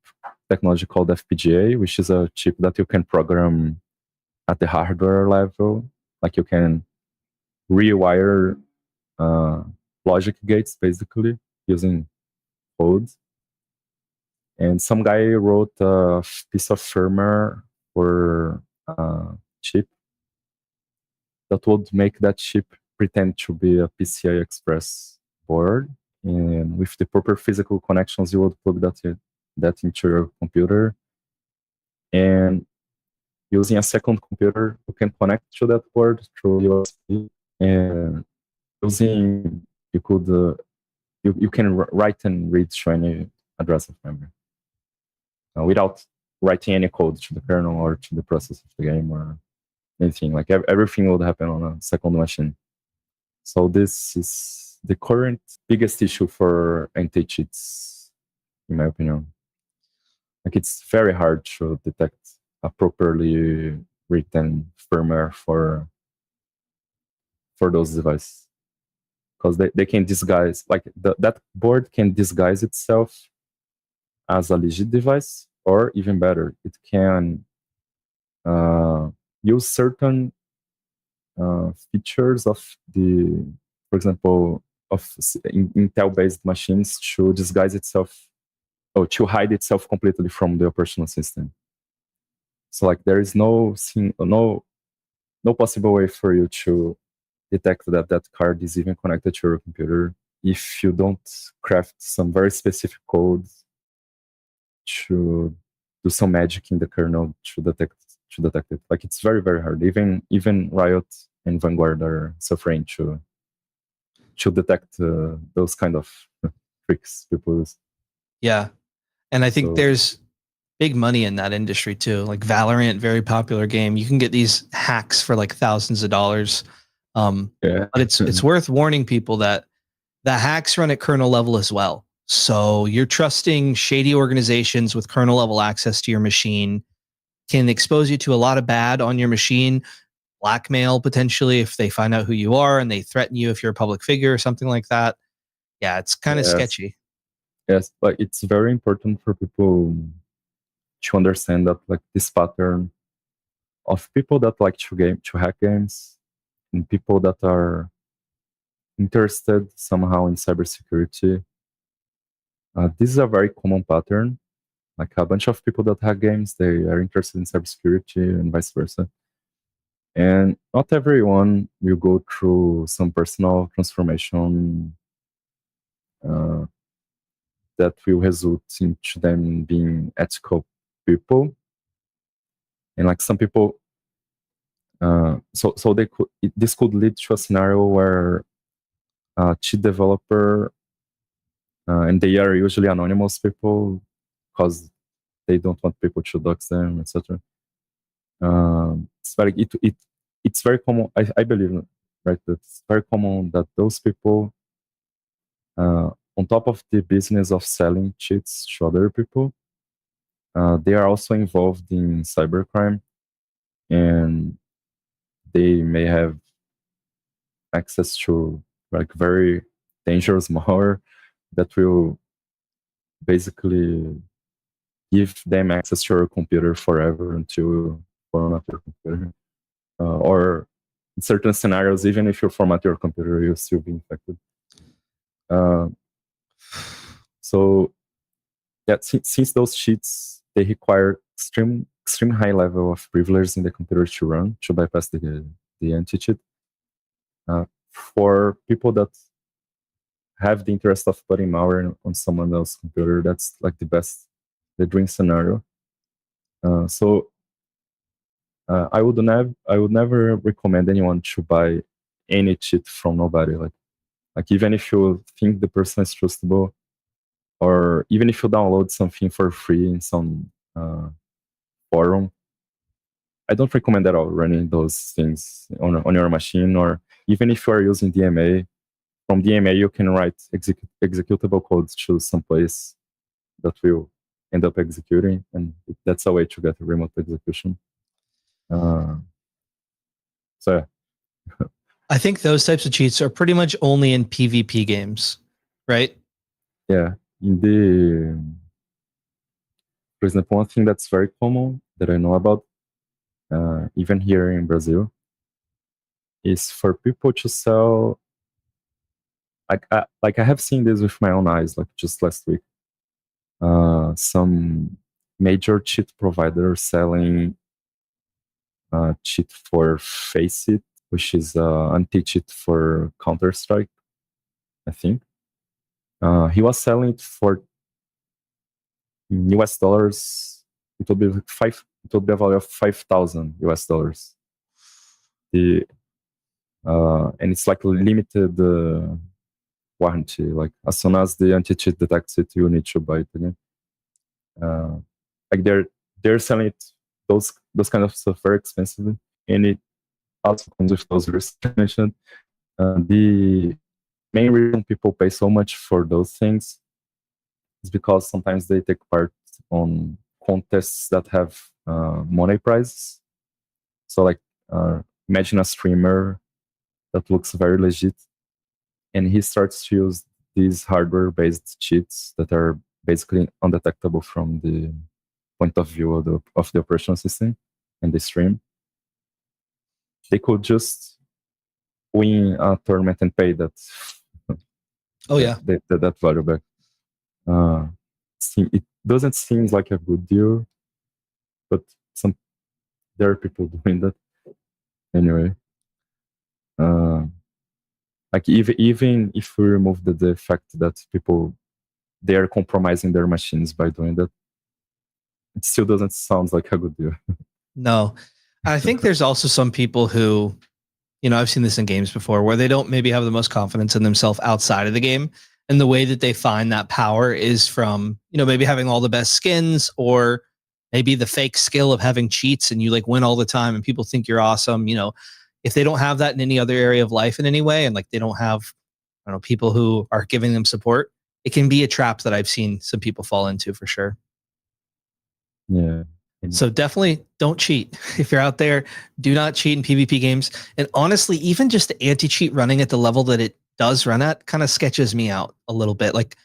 technology called FPGA, which is a chip that you can program at the hardware level. Like you can rewire logic gates basically using code. And some guy wrote a piece of firmware for a chip that would make that chip pretend to be a PCI Express board. And with the proper physical connections, you would plug that into your computer. And using a second computer, you can connect to that board through USB. And you can write and read to any address of memory without writing any code to the kernel or to the process of the game or anything. Like everything would happen on a second machine. So this is the current biggest issue for anti-cheats, in my opinion. Like it's very hard to detect a properly written firmware for those devices, because they can disguise, like that board can disguise itself as a legit device, or even better, it can use certain features of for example, of Intel-based machines to disguise itself, or to hide itself completely from the operational system. So like there is no possible way for you to detect that card is even connected to your computer if you don't craft some very specific code to do some magic in the kernel to detect it. Like it's very, very hard. Even Riot and Vanguard are suffering to detect those kind of tricks people use. Yeah. And I think there's big money in that industry too. Like Valorant, very popular game. You can get these hacks for like thousands of dollars. But it's worth warning people that the hacks run at kernel level as well. So you're trusting shady organizations with kernel level access to your machine can expose you to a lot of bad on your machine, blackmail potentially if they find out who you are and they threaten you if you're a public figure or something like that. Yeah, it's kind of sketchy. Yes, but it's very important for people to understand that like this pattern of people that like to hack games and people that are interested somehow in cybersecurity. This is a very common pattern. Like a bunch of people that hack games, they are interested in cybersecurity and vice versa. And not everyone will go through some personal transformation that will result into them being ethical people. And like some people, so this could lead to a scenario where a cheat developer, and they are usually anonymous people because they don't want people to dox them, etc. It's very common. I believe, right, that it's very common that those people, on top of the business of selling cheats to other people, they are also involved in cybercrime, and they may have access to like very dangerous malware that will basically give them access to your computer forever until you format your computer. Or in certain scenarios, even if you format your computer, you'll still be infected. So yeah, since those cheats, they require extreme high level of privileges in the computer to run to bypass the anti-cheat. For people that have the interest of putting malware on someone else's computer, that's like the dream scenario. So I would never recommend anyone to buy any cheat from nobody. Like even if you think the person is trustable, or even if you download something for free in some forum, I don't recommend at all running those things on your machine. Or even if you are using DMA, from DMA you can write executable codes to some place that will end up executing, and that's a way to get a remote execution. So yeah. I think those types of cheats are pretty much only in PvP games, right? Yeah. For example, one thing that's very common that I know about, even here in Brazil, is for people to sell. I have seen this with my own eyes, like just last week. Some major cheat provider selling cheat for Faceit, which is anti-cheat for Counter-Strike, I think. He was selling it for US dollars. It would be a value of $5,000. And it's like limited warranty. Like as soon as the anti-cheat detects it, you need to buy it again. Like they're selling it, those kind of stuff very expensively, and it also comes with those risks I mentioned. The main reason people pay so much for those things is because sometimes they take part on contests that have money prizes. So like imagine a streamer that looks very legit, and he starts to use these hardware-based cheats that are basically undetectable from the point of view of the operational system and the stream. They could just win a tournament and pay that. That value back. It doesn't seem like a good deal, but there are people doing that anyway. Like even if we remove the fact that people, they are compromising their machines by doing that, it still doesn't sound like a good deal. No, I think there's also some people who, I've seen this in games before, where they don't maybe have the most confidence in themselves outside of the game. And the way that they find that power is from, maybe having all the best skins, or maybe the fake skill of having cheats and you like win all the time and people think you're awesome. if they don't have that in any other area of life in any way, and like they don't have, I don't know, people who are giving them support, it can be a trap that I've seen some people fall into for sure. Yeah. So definitely don't cheat. If you're out there, do not cheat in PvP games. And honestly, even just the anti-cheat running at the level that it does run at kind of sketches me out a little bit. Like,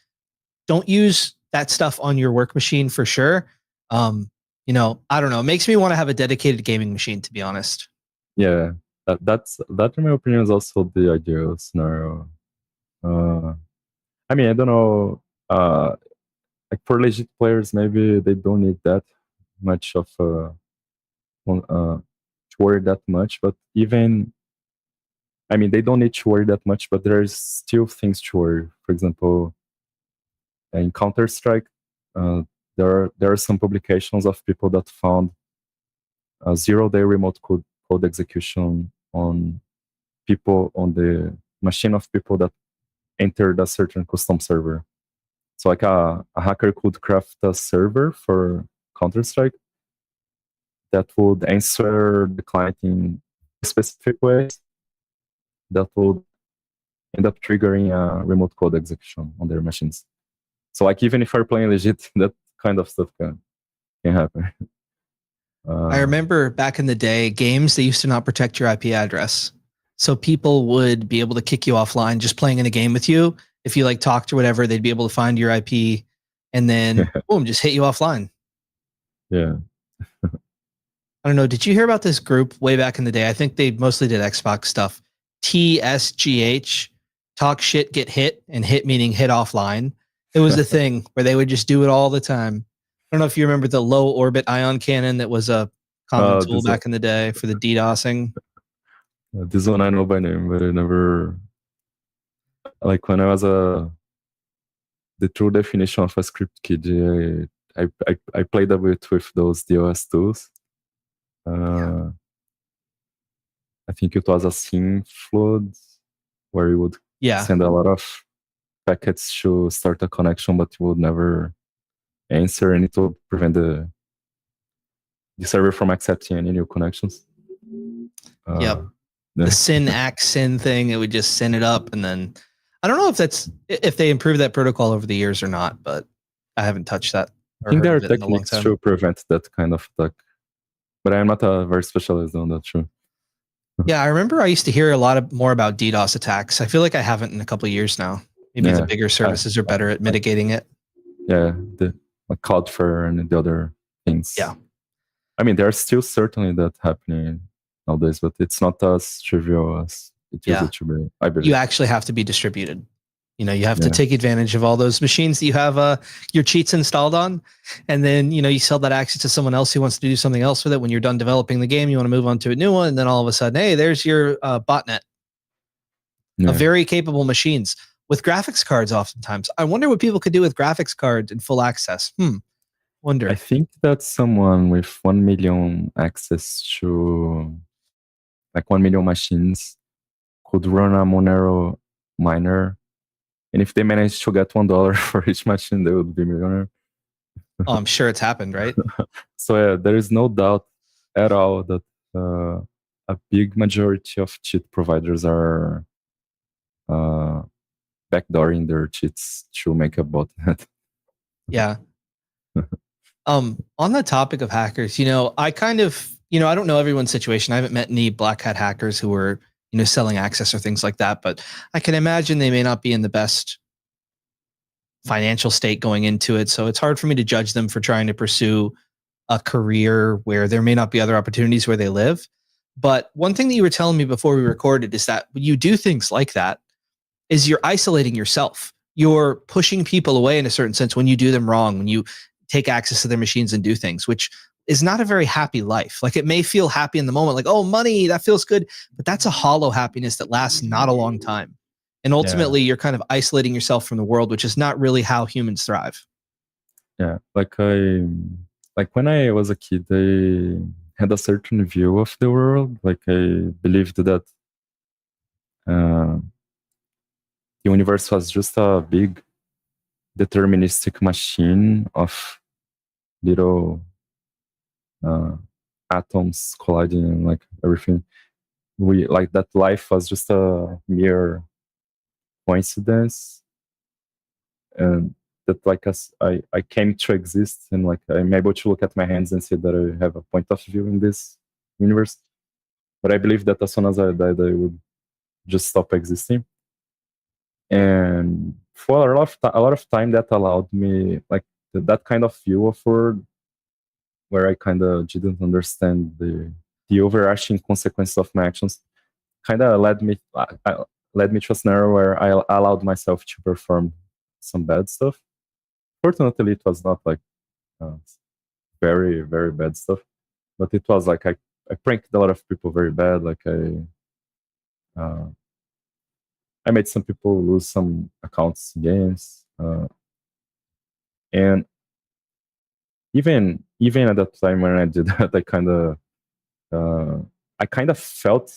don't use that stuff on your work machine for sure. You know, I don't know. It makes me want to have a dedicated gaming machine, to be honest. Yeah. That in my opinion is also the ideal scenario. I mean, I don't know. Like for legit players, maybe they don't need that much of to worry that much. But even, I mean, they don't need to worry that much. But there's still things to worry. For example, in Counter-Strike, there are some publications of people that found a 0-day remote code execution on people on the machine of people that entered a certain custom server. So like a hacker could craft a server for Counter-Strike that would answer the client in specific ways that would end up triggering a remote code execution on their machines. So like even if you're playing legit, that kind of stuff can happen. I remember back in the day, games, they used to not protect your IP address. So people would be able to kick you offline just playing in a game with you. If you like talked or whatever, they'd be able to find your IP and then boom, just hit you offline. Yeah. I don't know. Did you hear about this group way back in the day? I think they mostly did Xbox stuff. TSGH, talk shit, get hit, and hit meaning hit offline. It was a thing where they would just do it all the time. I don't know if you remember the low orbit ion cannon that was a common tool back in the day for the DDoSing. This one I know by name, but I never, like when I was the true definition of a script kid, I played a bit with those DOS tools. I think it was a SYN flood where you would send a lot of packets to start a connection, but you would never answer, and it would prevent the server from accepting any new connections. The SYN thing, it would just send it up, and then I don't know if they improved that protocol over the years or not, but I haven't touched that. I think there are techniques to prevent that kind of attack, but I'm not a very specialist on that. Sure. Yeah, I remember I used to hear a lot more about DDoS attacks. I feel like I haven't in a couple of years now. Maybe the bigger services are better at mitigating it. Yeah, like Cloudflare and the other things. Yeah. I mean, there's still certainly that happening nowadays, but it's not as trivial as it used to be, I believe. You actually have to be distributed. You know, you have to take advantage of all those machines that you have your cheats installed on. And then, you know, you sell that access to someone else who wants to do something else with it. When you're done developing the game, you want to move on to a new one. And then all of a sudden, hey, there's your botnet. Of very capable machines with graphics cards oftentimes. I wonder what people could do with graphics cards and full access. Wonder. I think that someone with 1 million access to like 1 million machines could run a Monero miner. And if they manage to get $1 for each machine, they would be millionaire. Oh, I'm sure it's happened, right? So there is no doubt at all that a big majority of cheat providers are backdooring their cheats to make a botnet. Yeah. On the topic of hackers, you know, I kind of, you know, I don't know everyone's situation. I haven't met any black hat hackers who were, you know, selling access or things like that, but I can imagine they may not be in the best financial state going into it. So it's hard for me to judge them for trying to pursue a career where there may not be other opportunities where they live. But one thing that you were telling me before we recorded is that when you do things like that, is you're isolating yourself. You're pushing people away in a certain sense when you do them wrong, when you take access to their machines and do things, which is not a very happy life. Like, it may feel happy in the moment, like, oh, money, that feels good. But that's a hollow happiness that lasts not a long time. And ultimately, you're kind of isolating yourself from the world, which is not really how humans thrive. Yeah, like when I was a kid, I had a certain view of the world. Like, I believed that the universe was just a big deterministic machine of little atoms colliding and like everything. we like that life was just a mere coincidence, and that like as I came to exist, and like I'm able to look at my hands and see that I have a point of view in this universe. But I believe that as soon as I died, I would just stop existing. And for a lot of time, that allowed me like that kind of view of world where I kind of didn't understand the overarching consequences of my actions. Kind of led me to a scenario where I allowed myself to perform some bad stuff. Fortunately, it was not like uh, very very bad stuff, but it was like I pranked a lot of people very bad. Like uh, I made some people lose some accounts in games, and even at that time when I did that, I kind of felt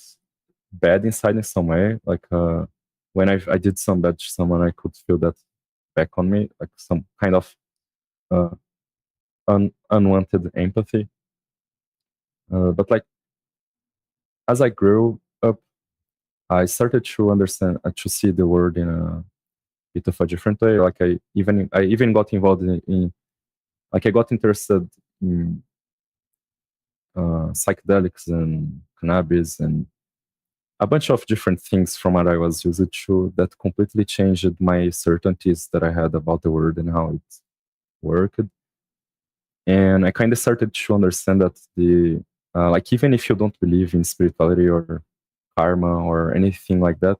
bad inside in some way. Like when I did some bad to someone, I could feel that back on me, like some kind of uh, unwanted empathy. But like as I grew up, I started to understand, to see the world in a bit of a different way. Like I even got involved in like I got interested in psychedelics and cannabis and a bunch of different things from what I was used to that completely changed my certainties that I had about the world and how it worked. And I kind of started to understand that like even if you don't believe in spirituality or karma or anything like that,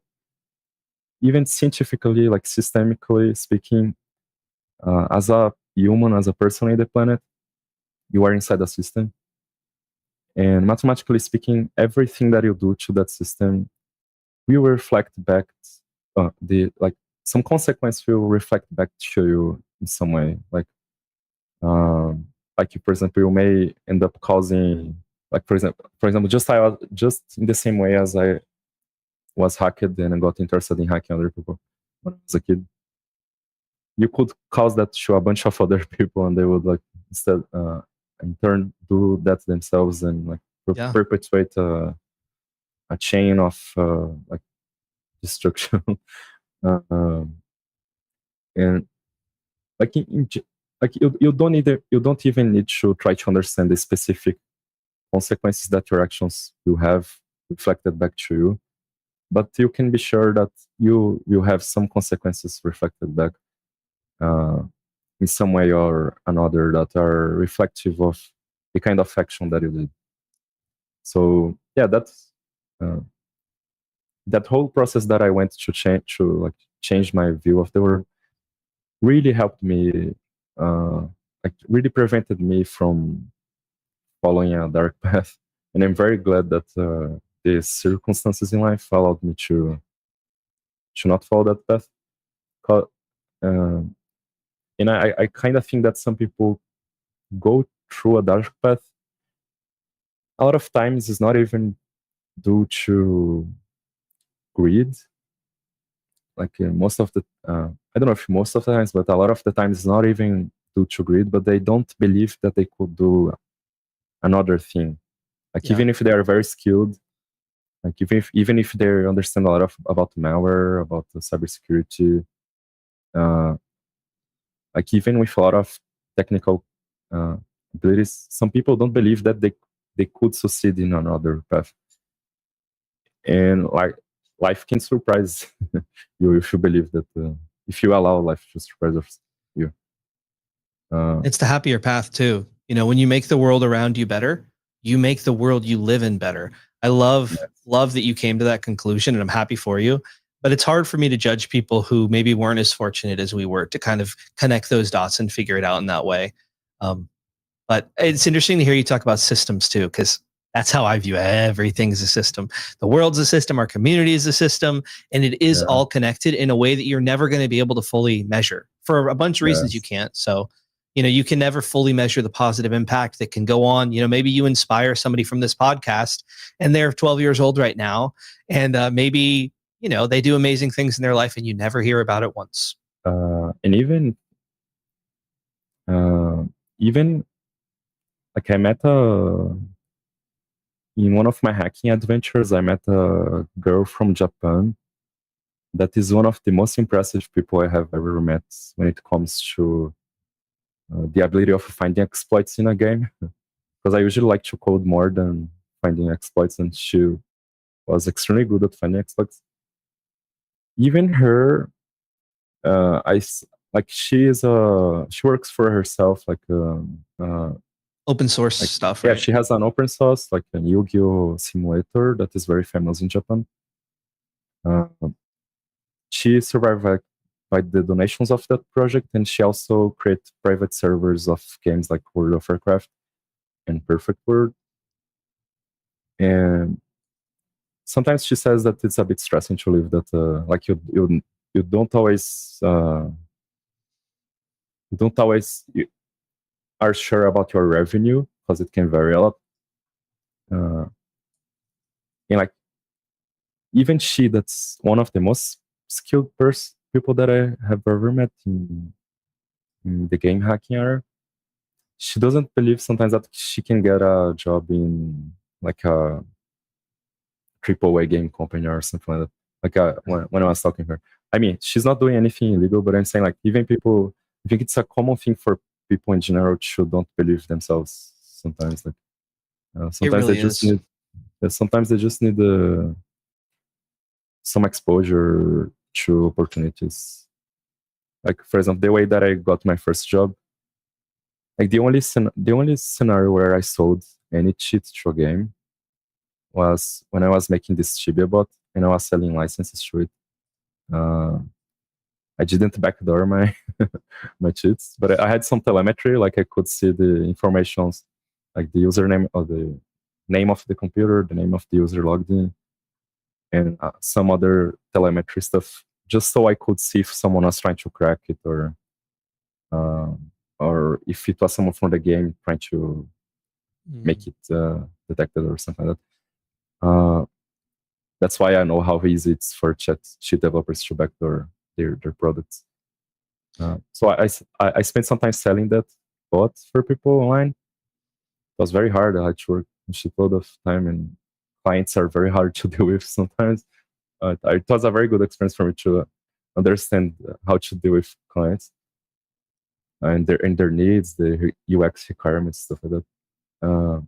even scientifically, like systemically speaking, as a human, as a person in the planet, you are inside a system. And mathematically speaking, everything that you do to that system will reflect back the like some consequence will reflect back to you in some way. Like for example, you may end up causing like for example, just in the same way as I was hacked and I got interested in hacking other people when I was a kid. You could cause that to a bunch of other people, and they would like instead in turn do that themselves and like Yeah. perpetuate a chain of like destruction. um, and like like you don't even need to try to understand the specific consequences that your actions will have reflected back to you, but you can be sure that you will have some consequences reflected back uh, in some way or another that are reflective of the kind of action that you did. So yeah, that's that whole process that I went to change my view of the world really helped me, like really prevented me from following a dark path. And I'm very glad that the circumstances in life allowed me to not follow that path. Um, and I kind of think that some people go through a dark path. A lot of times it's not even due to greed. Like most of the, I don't know if most of the times, but a lot of the times it's not even due to greed, but they don't believe that they could do another thing. Like Yeah. even if they are very skilled, like even if they understand a lot about malware, about the cybersecurity, uh, like even with a lot of technical abilities, some people don't believe that they could succeed in another path. And like life can surprise you if you believe that, if you allow life to surprise you. It's the happier path too. You know, when you make the world around you better, you make the world you live in better. I love that you came to that conclusion, and I'm happy for you. But it's hard for me to judge people who maybe weren't as fortunate as we were to kind of connect those dots and figure it out in that way. But it's interesting to hear you talk about systems too, because that's how I view everything as a system. The world's a system, our community is a system, and it is all connected in a way that you're never going to be able to fully measure. For a bunch of reasons you can't. So, you know, you can never fully measure the positive impact that can go on. You know, maybe you inspire somebody from this podcast and they're 12 years old right now, and maybe, you know, they do amazing things in their life and you never hear about it once. And even like I met in one of my hacking adventures, I met a girl from Japan that is one of the most impressive people I have ever met when it comes to the ability of finding exploits in a game. Because I usually like to code more than finding exploits, and she was extremely good at finding exploits. Even her, like she works for herself, like Open source like, stuff, yeah, right? she has an open source like a Yu-Gi-Oh simulator that is very famous in Japan. Uh, she survived by the donations of that project, and she also created private servers of games like World of Warcraft and Perfect World. And sometimes she says that it's a bit stressing to live that like you don't always you are sure about your revenue because it can vary a lot. And like even she, that's one of the most skilled people that I have ever met in the game hacking area. She doesn't believe sometimes that she can get a job in like a triple A game company or something like that. Like when I was talking to her, I mean, she's not doing anything illegal, but I'm saying like even people, I think it's a common thing for people in general to don't believe themselves sometimes. Like It sometimes they really just is. need, sometimes they just need some exposure to opportunities. Like for example, the way that I got my first job, like the only scenario where I sold any cheat to a game was when I was making this Tibia bot and I was selling licenses to it. Uh, I didn't backdoor my my cheats, but I had some telemetry, like I could see the informations, like the username or the name of the computer, the name of the user logged in, and some other telemetry stuff, just so I could see if someone was trying to crack it uh, or if it was someone from the game trying to make it detected or something like that. That's why I know how easy it's for cheat developers to backdoor their products. So I spent some time selling that bot for people online. It was very hard. I had to work a shitload of time, and clients are very hard to deal with sometimes. It was a very good experience for me to understand how to deal with clients and their needs, the UX requirements, stuff like that.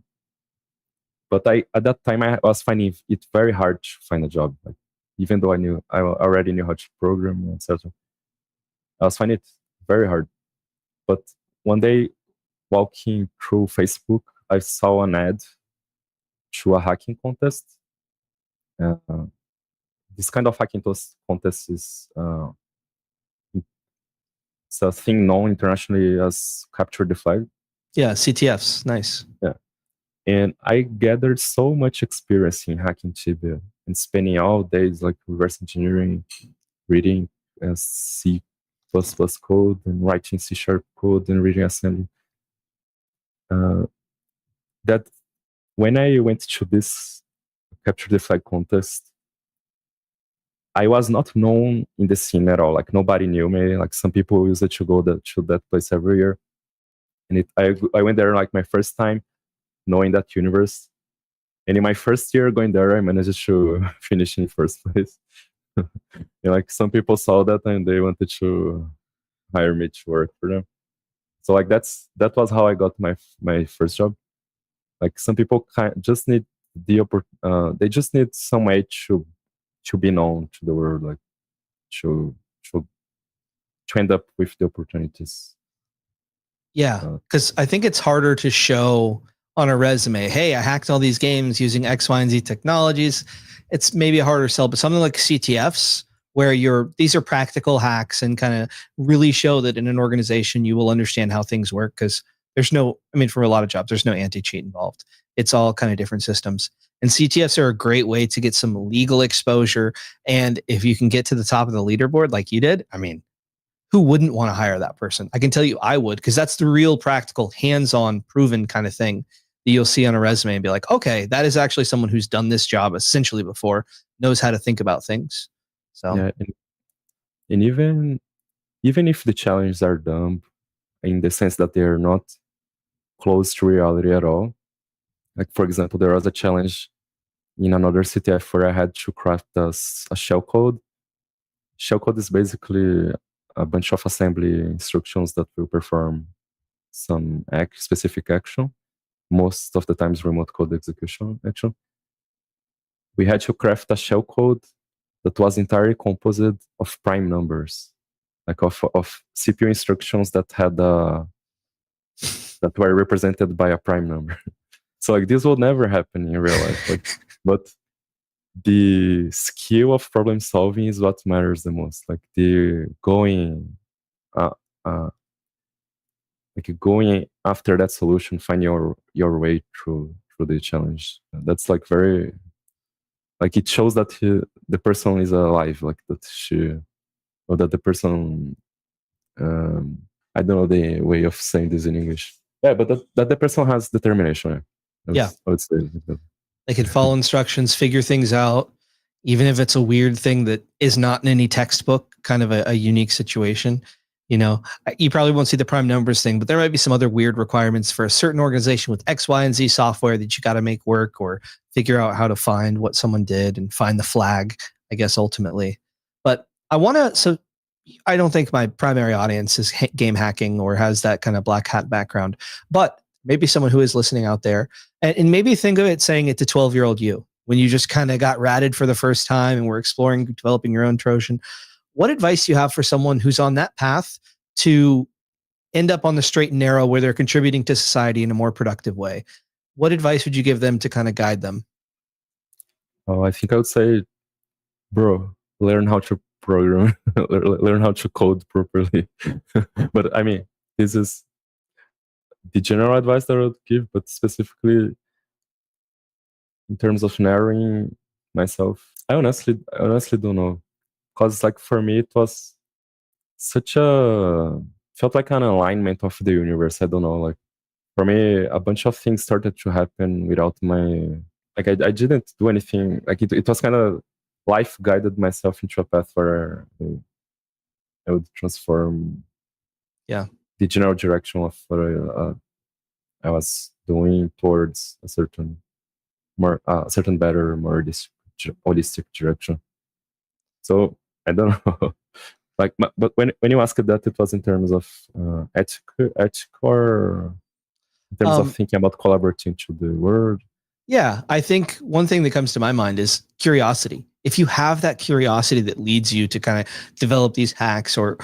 But at that time I was finding it very hard to find a job. Like even though I already knew how to program, etc. I was finding it very hard. But one day, walking through Facebook, I saw an ad to a hacking contest. Uh, this kind of hacking contest is it's a thing known internationally as capture the flag. Yeah, CTFs, nice. Yeah, and I gathered so much experience in hacking Tibia and spending all days like reverse engineering, reading C++ code and writing C# code and reading assembly. That when I went to this capture the flag contest, I was not known in the scene at all. Like nobody knew me. Like some people used to go to that place every year, and I went there like my first time, knowing that universe. And in my first year going there, I managed to finish in first place. And like some people saw that and they wanted to hire me to work for them. So like that was how I got my first job. Like some people just need they just need some way to be known to the world, like to to end up with the opportunities. Yeah, because I think it's harder to show on a resume, hey, I hacked all these games using X, Y, and Z technologies. It's maybe a harder sell, but something like CTFs, where these are practical hacks and kind of really show that in an organization you will understand how things work, because there's no, I mean, for a lot of jobs, there's no anti-cheat involved. It's all kind of different systems. And CTFs are a great way to get some legal exposure. And if you can get to the top of the leaderboard like you did, I mean, who wouldn't want to hire that person? I can tell you I would, because that's the real practical, hands-on, proven kind of thing that you'll see on a resume and be like, okay, that is actually someone who's done this job essentially before, knows how to think about things. So yeah, and even if the challenges are dumb in the sense that they are not close to reality at all, Like, for example, there was a challenge in another CTF where I had to craft a shell code. Shell code is basically a bunch of assembly instructions that will perform some specific action. Most of the times remote code execution action. We had to craft a shell code that was entirely composed of prime numbers, like of CPU instructions that had that were represented by a prime number. So like this will never happen in real life. Like, but the skill of problem solving is what matters the most. Like the going, uh, uh, like going after that solution, find your way through the challenge. That's like very, like it shows that the person is alive. Like that or that the person. I don't know the way of saying this in English. Yeah, but that the person has determination. Yeah. I would say they can follow instructions, figure things out, even if it's a weird thing that is not in any textbook, kind of a unique situation. You know, you probably won't see the prime numbers thing, but there might be some other weird requirements for a certain organization with X, Y, and Z software that you got to make work or figure out how to find what someone did and find the flag, I guess, ultimately. But I want to, so I don't think my primary audience is game hacking or has that kind of black hat background, but maybe someone who is listening out there and maybe think of it saying it to 12-year-old you when you just kind of got ratted for the first time and were exploring, developing your own Trojan. What advice do you have for someone who's on that path to end up on the straight and narrow where they're contributing to society in a more productive way? What advice would you give them to kind of guide them? Oh, I think I would say, bro, learn how to program, learn how to code properly. But I mean, this is the general advice that I would give, but specifically in terms of narrowing myself, I honestly don't know. Because like for me, it was felt like an alignment of the universe. I don't know, like for me, a bunch of things started to happen without like I didn't do anything. Like it was kind of life guided myself into a path where I would transform the general direction of what I was doing towards a certain better, more holistic direction. So I don't know. Like, but when you asked that, it was in terms of ethic or in terms of thinking about collaborating to the world. Yeah, I think one thing that comes to my mind is curiosity. If you have that curiosity that leads you to kind of develop these hacks or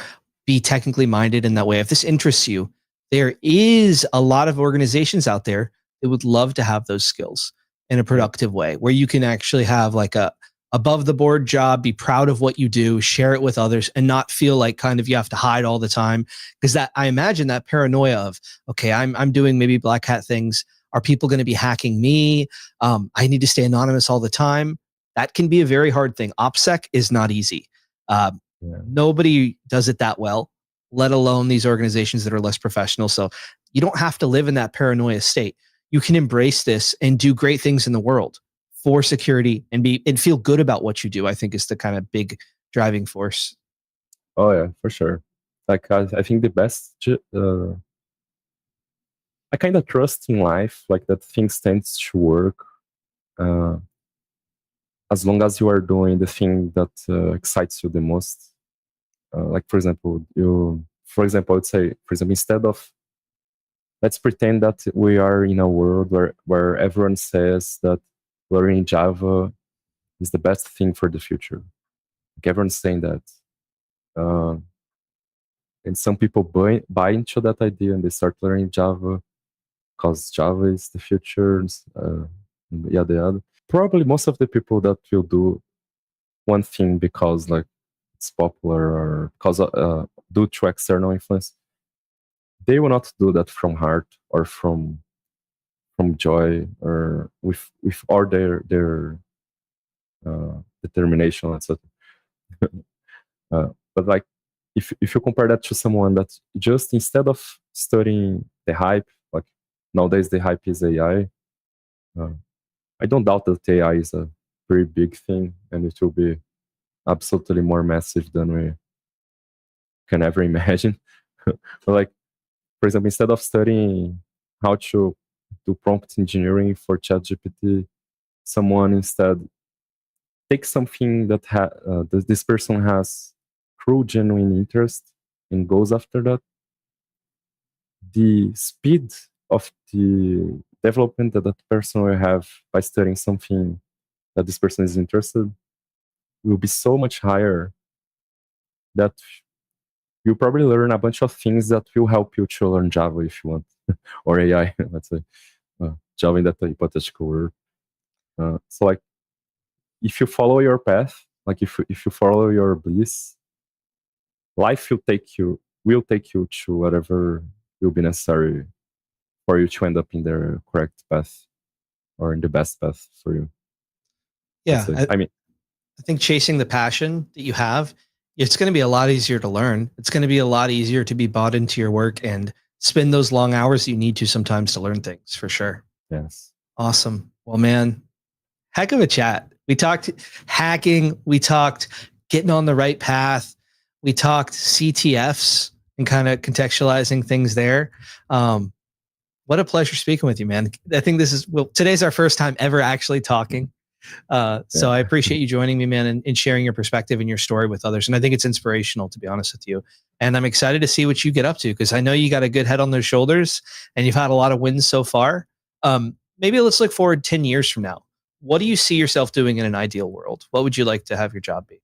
be technically minded in that way, if this interests you, there is a lot of organizations out there that would love to have those skills in a productive way where you can actually have like a above the board job, be proud of what you do, share it with others and not feel like kind of you have to hide all the time. Because that I imagine that paranoia of, okay, I'm doing maybe black hat things. Are people going to be hacking me? I need to stay anonymous all the time. That can be a very hard thing. OPSEC is not easy. Nobody does it that well, let alone these organizations that are less professional. So you don't have to live in that paranoia state. You can embrace this and do great things in the world for security and feel good about what you do, I think is the kind of big driving force. Oh yeah, for sure. Like I think the best, I kind of trust in life, like that things tend to work as long as you are doing the thing that excites you the most. Like for example, I would say, for example, instead of, let's pretend that we are in a world where everyone says that learning Java is the best thing for the future. Like everyone's saying that. And some people buy into that idea and they start learning Java because Java is the future, yada. Probably most of the people that will do one thing because like it's popular or because due to external influence, they will not do that from heart or from joy or with all their determination, etc. But like if you compare that to someone that just instead of studying the hype, like nowadays the hype is AI. I don't doubt that AI is a pretty big thing and it will be absolutely more massive than we can ever imagine. But like, for example, instead of studying how to do prompt engineering for ChatGPT, someone instead takes something that this person has true genuine interest and goes after that, the speed of the development that person will have by studying something that this person is interested will be so much higher that you'll probably learn a bunch of things that will help you to learn Java if you want, or AI, let's say. Java in that hypothetical word. So like, if you follow your path, like if you follow your bliss, life will take you to whatever will be necessary for you to end up in the correct path or in the best path for you. Yeah. I mean, I think chasing the passion that you have, it's going to be a lot easier to learn. It's going to be a lot easier to be bought into your work and spend those long hours that you need to sometimes to learn things, for sure. yes. Awesome. Well, man, heck of a chat. We talked hacking. We talked getting on the right path. We talked CTFs and kind of contextualizing things there. What a pleasure speaking with you, man. I think today's our first time ever actually talking. So I appreciate you joining me, man, and sharing your perspective and your story with others. And I think it's inspirational, to be honest with you. And I'm excited to see what you get up to, because I know you got a good head on those shoulders and you've had a lot of wins so far. Maybe let's look forward 10 years from now. What do you see yourself doing in an ideal world? What would you like to have your job be?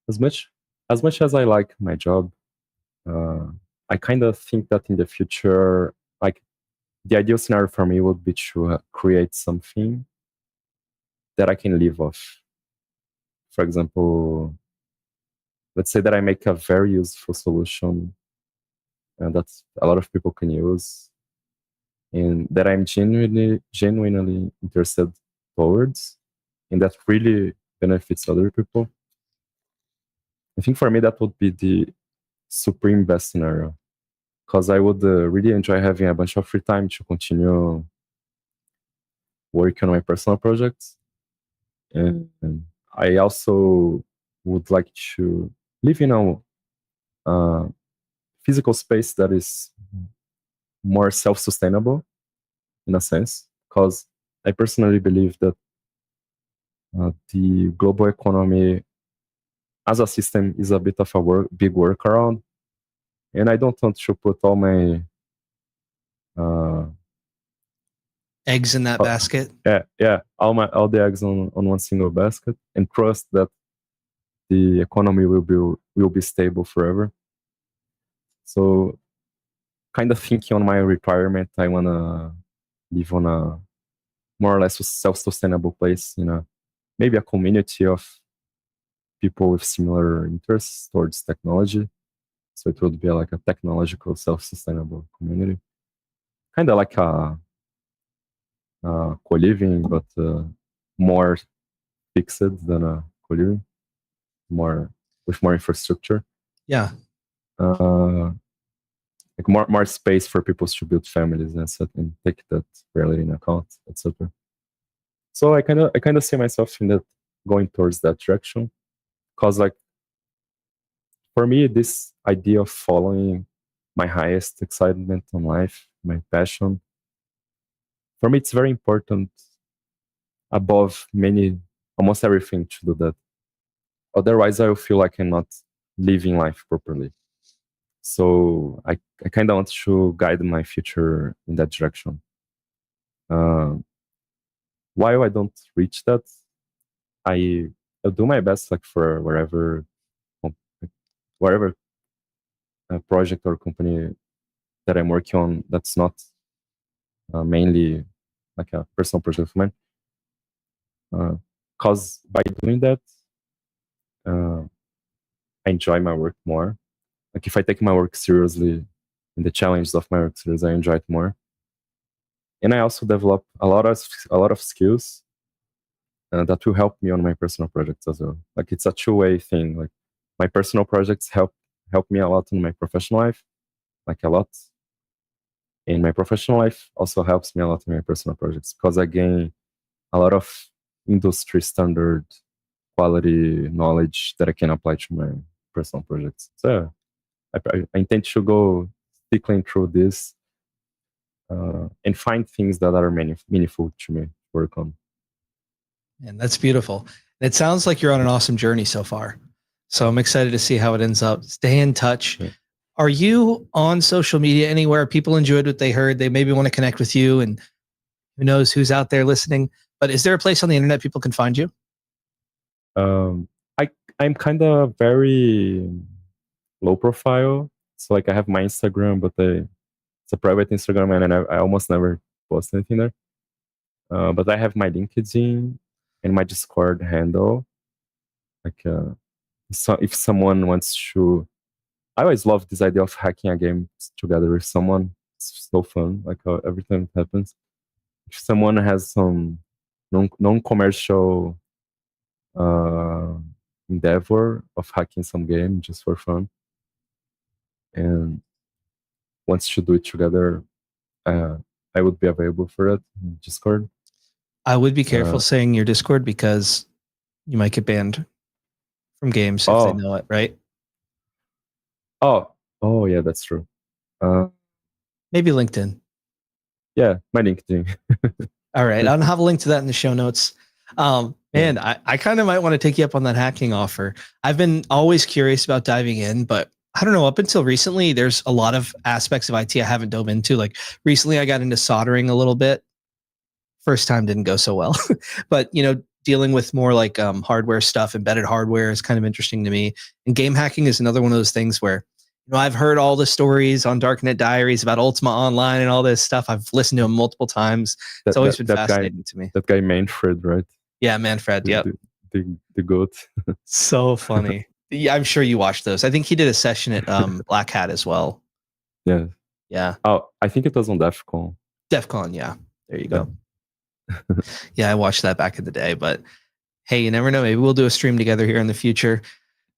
As much as I like my job, I kind of think that in the future, like, the ideal scenario for me would be to create something that I can live off. For example, let's say that I make a very useful solution and that a lot of people can use, and that I'm genuinely interested towards, and that really benefits other people. I think for me that would be the supreme best scenario, because I would really enjoy having a bunch of free time to continue working on my personal projects. And I also would like to live in a physical space that is more self-sustainable, in a sense, because I personally believe that the global economy as a system is a bit of a big workaround, and I don't want to put all my eggs in that basket. All the eggs on one single basket, and trust that the economy will be stable forever. So, kind of thinking on my retirement, I wanna live on a more or less self-sustainable place, maybe a community of people with similar interests towards technology. So it would be like a technological self-sustainable community, kind of like a co-living, but more fixed than a co-living, with more infrastructure. Yeah. Like more space for people to build families and take that reality in account, etc. So I kind of see myself in that, going towards that direction, because like, for me, this idea of following my highest excitement in life, my passion, for me it's very important above almost everything, to do that. Otherwise I will feel like I'm not living life properly. So I kind of want to guide my future in that direction. While I don't reach that, I'll do my best, like, for wherever project or company that I'm working on that's not mainly like a personal project of mine. Because by doing that, I enjoy my work more. Like, if I take my work seriously and the challenges of my work seriously, I enjoy it more. And I also develop a lot of skills that will help me on my personal projects as well. Like, it's a two-way thing. Like, my personal projects help me a lot in my professional life, like a lot. And my professional life also helps me a lot in my personal projects, because I gain a lot of industry standard quality knowledge that I can apply to my personal projects. So I intend to go stickling through this and find things that are meaningful to me to work on. And that's beautiful. It sounds like you're on an awesome journey so far. So I'm excited to see how it ends up. Stay in touch. Yeah. Are you on social media anywhere? People enjoyed what they heard. They maybe want to connect with you, and who knows who's out there listening. But is there a place on the internet people can find you? I'm kind of very low profile. So like I have my Instagram, but it's a private Instagram, and I almost never post anything there. But I have my LinkedIn and my Discord handle. Like, so if someone wants to, I always love this idea of hacking a game together with someone. It's so fun. Like every time it happens, if someone has some non-commercial endeavor of hacking some game just for fun and wants to do it together, I would be available for it in Discord. I would be careful saying your Discord because you might get banned from games if they know it, right? Oh yeah, that's true. Maybe LinkedIn. Yeah, my LinkedIn. All right, I'll have a link to that in the show notes. Man, I kind of might want to take you up on that hacking offer. I've been always curious about diving in, but I don't know, up until recently, there's a lot of aspects of IT I haven't dove into. Like recently I got into soldering a little bit. First time didn't go so well, but dealing with more like hardware stuff, embedded hardware is kind of interesting to me. And game hacking is another one of those things where, I've heard all the stories on Darknet Diaries about Ultima Online and all this stuff. I've listened to them multiple times. It's always been fascinating to me. That guy Manfred, right? Yeah, Manfred. Yep. The goat. So funny. Yeah, I'm sure you watched those. I think he did a session at Black Hat as well. Yeah. Yeah. Oh, I think it was on DEF CON. DEF CON, yeah. There you go. Yeah, I watched that back in the day, but hey, you never know. Maybe we'll do a stream together here in the future.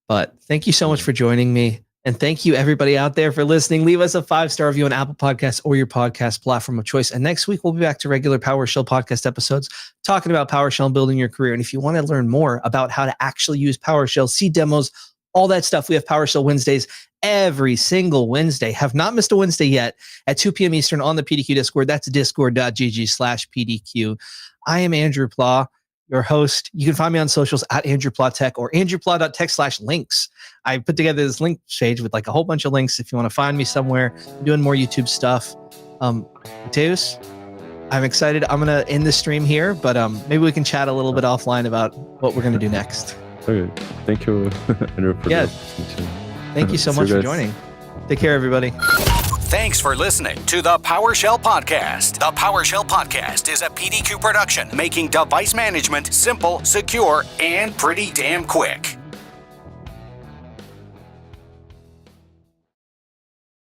But thank you so much for joining me. And thank you everybody out there for listening. Leave us a 5-star review on Apple Podcasts or your podcast platform of choice. And next week, we'll be back to regular PowerShell podcast episodes talking about PowerShell and building your career. And if you want to learn more about how to actually use PowerShell, see demos, all that stuff, we have PowerShell Wednesdays every single Wednesday. Have not missed a Wednesday yet at 2 p.m. Eastern on the PDQ Discord. That's discord.gg/PDQ. I am Andrew Pla, your host. You can find me on socials at Andrew Pla Tech or andrewpla.tech/links. I put together this link page with like a whole bunch of links if you want to find me somewhere. I'm doing more YouTube stuff. Mateus, I'm excited. I'm going to end the stream here, but maybe we can chat a little bit offline about what we're going to do next. Okay. Thank you, Andrew, for the opportunity. Thank you so much for joining. Take care, everybody. Thanks for listening to the PowerShell Podcast. The PowerShell Podcast is a PDQ production, making device management simple, secure, and pretty damn quick.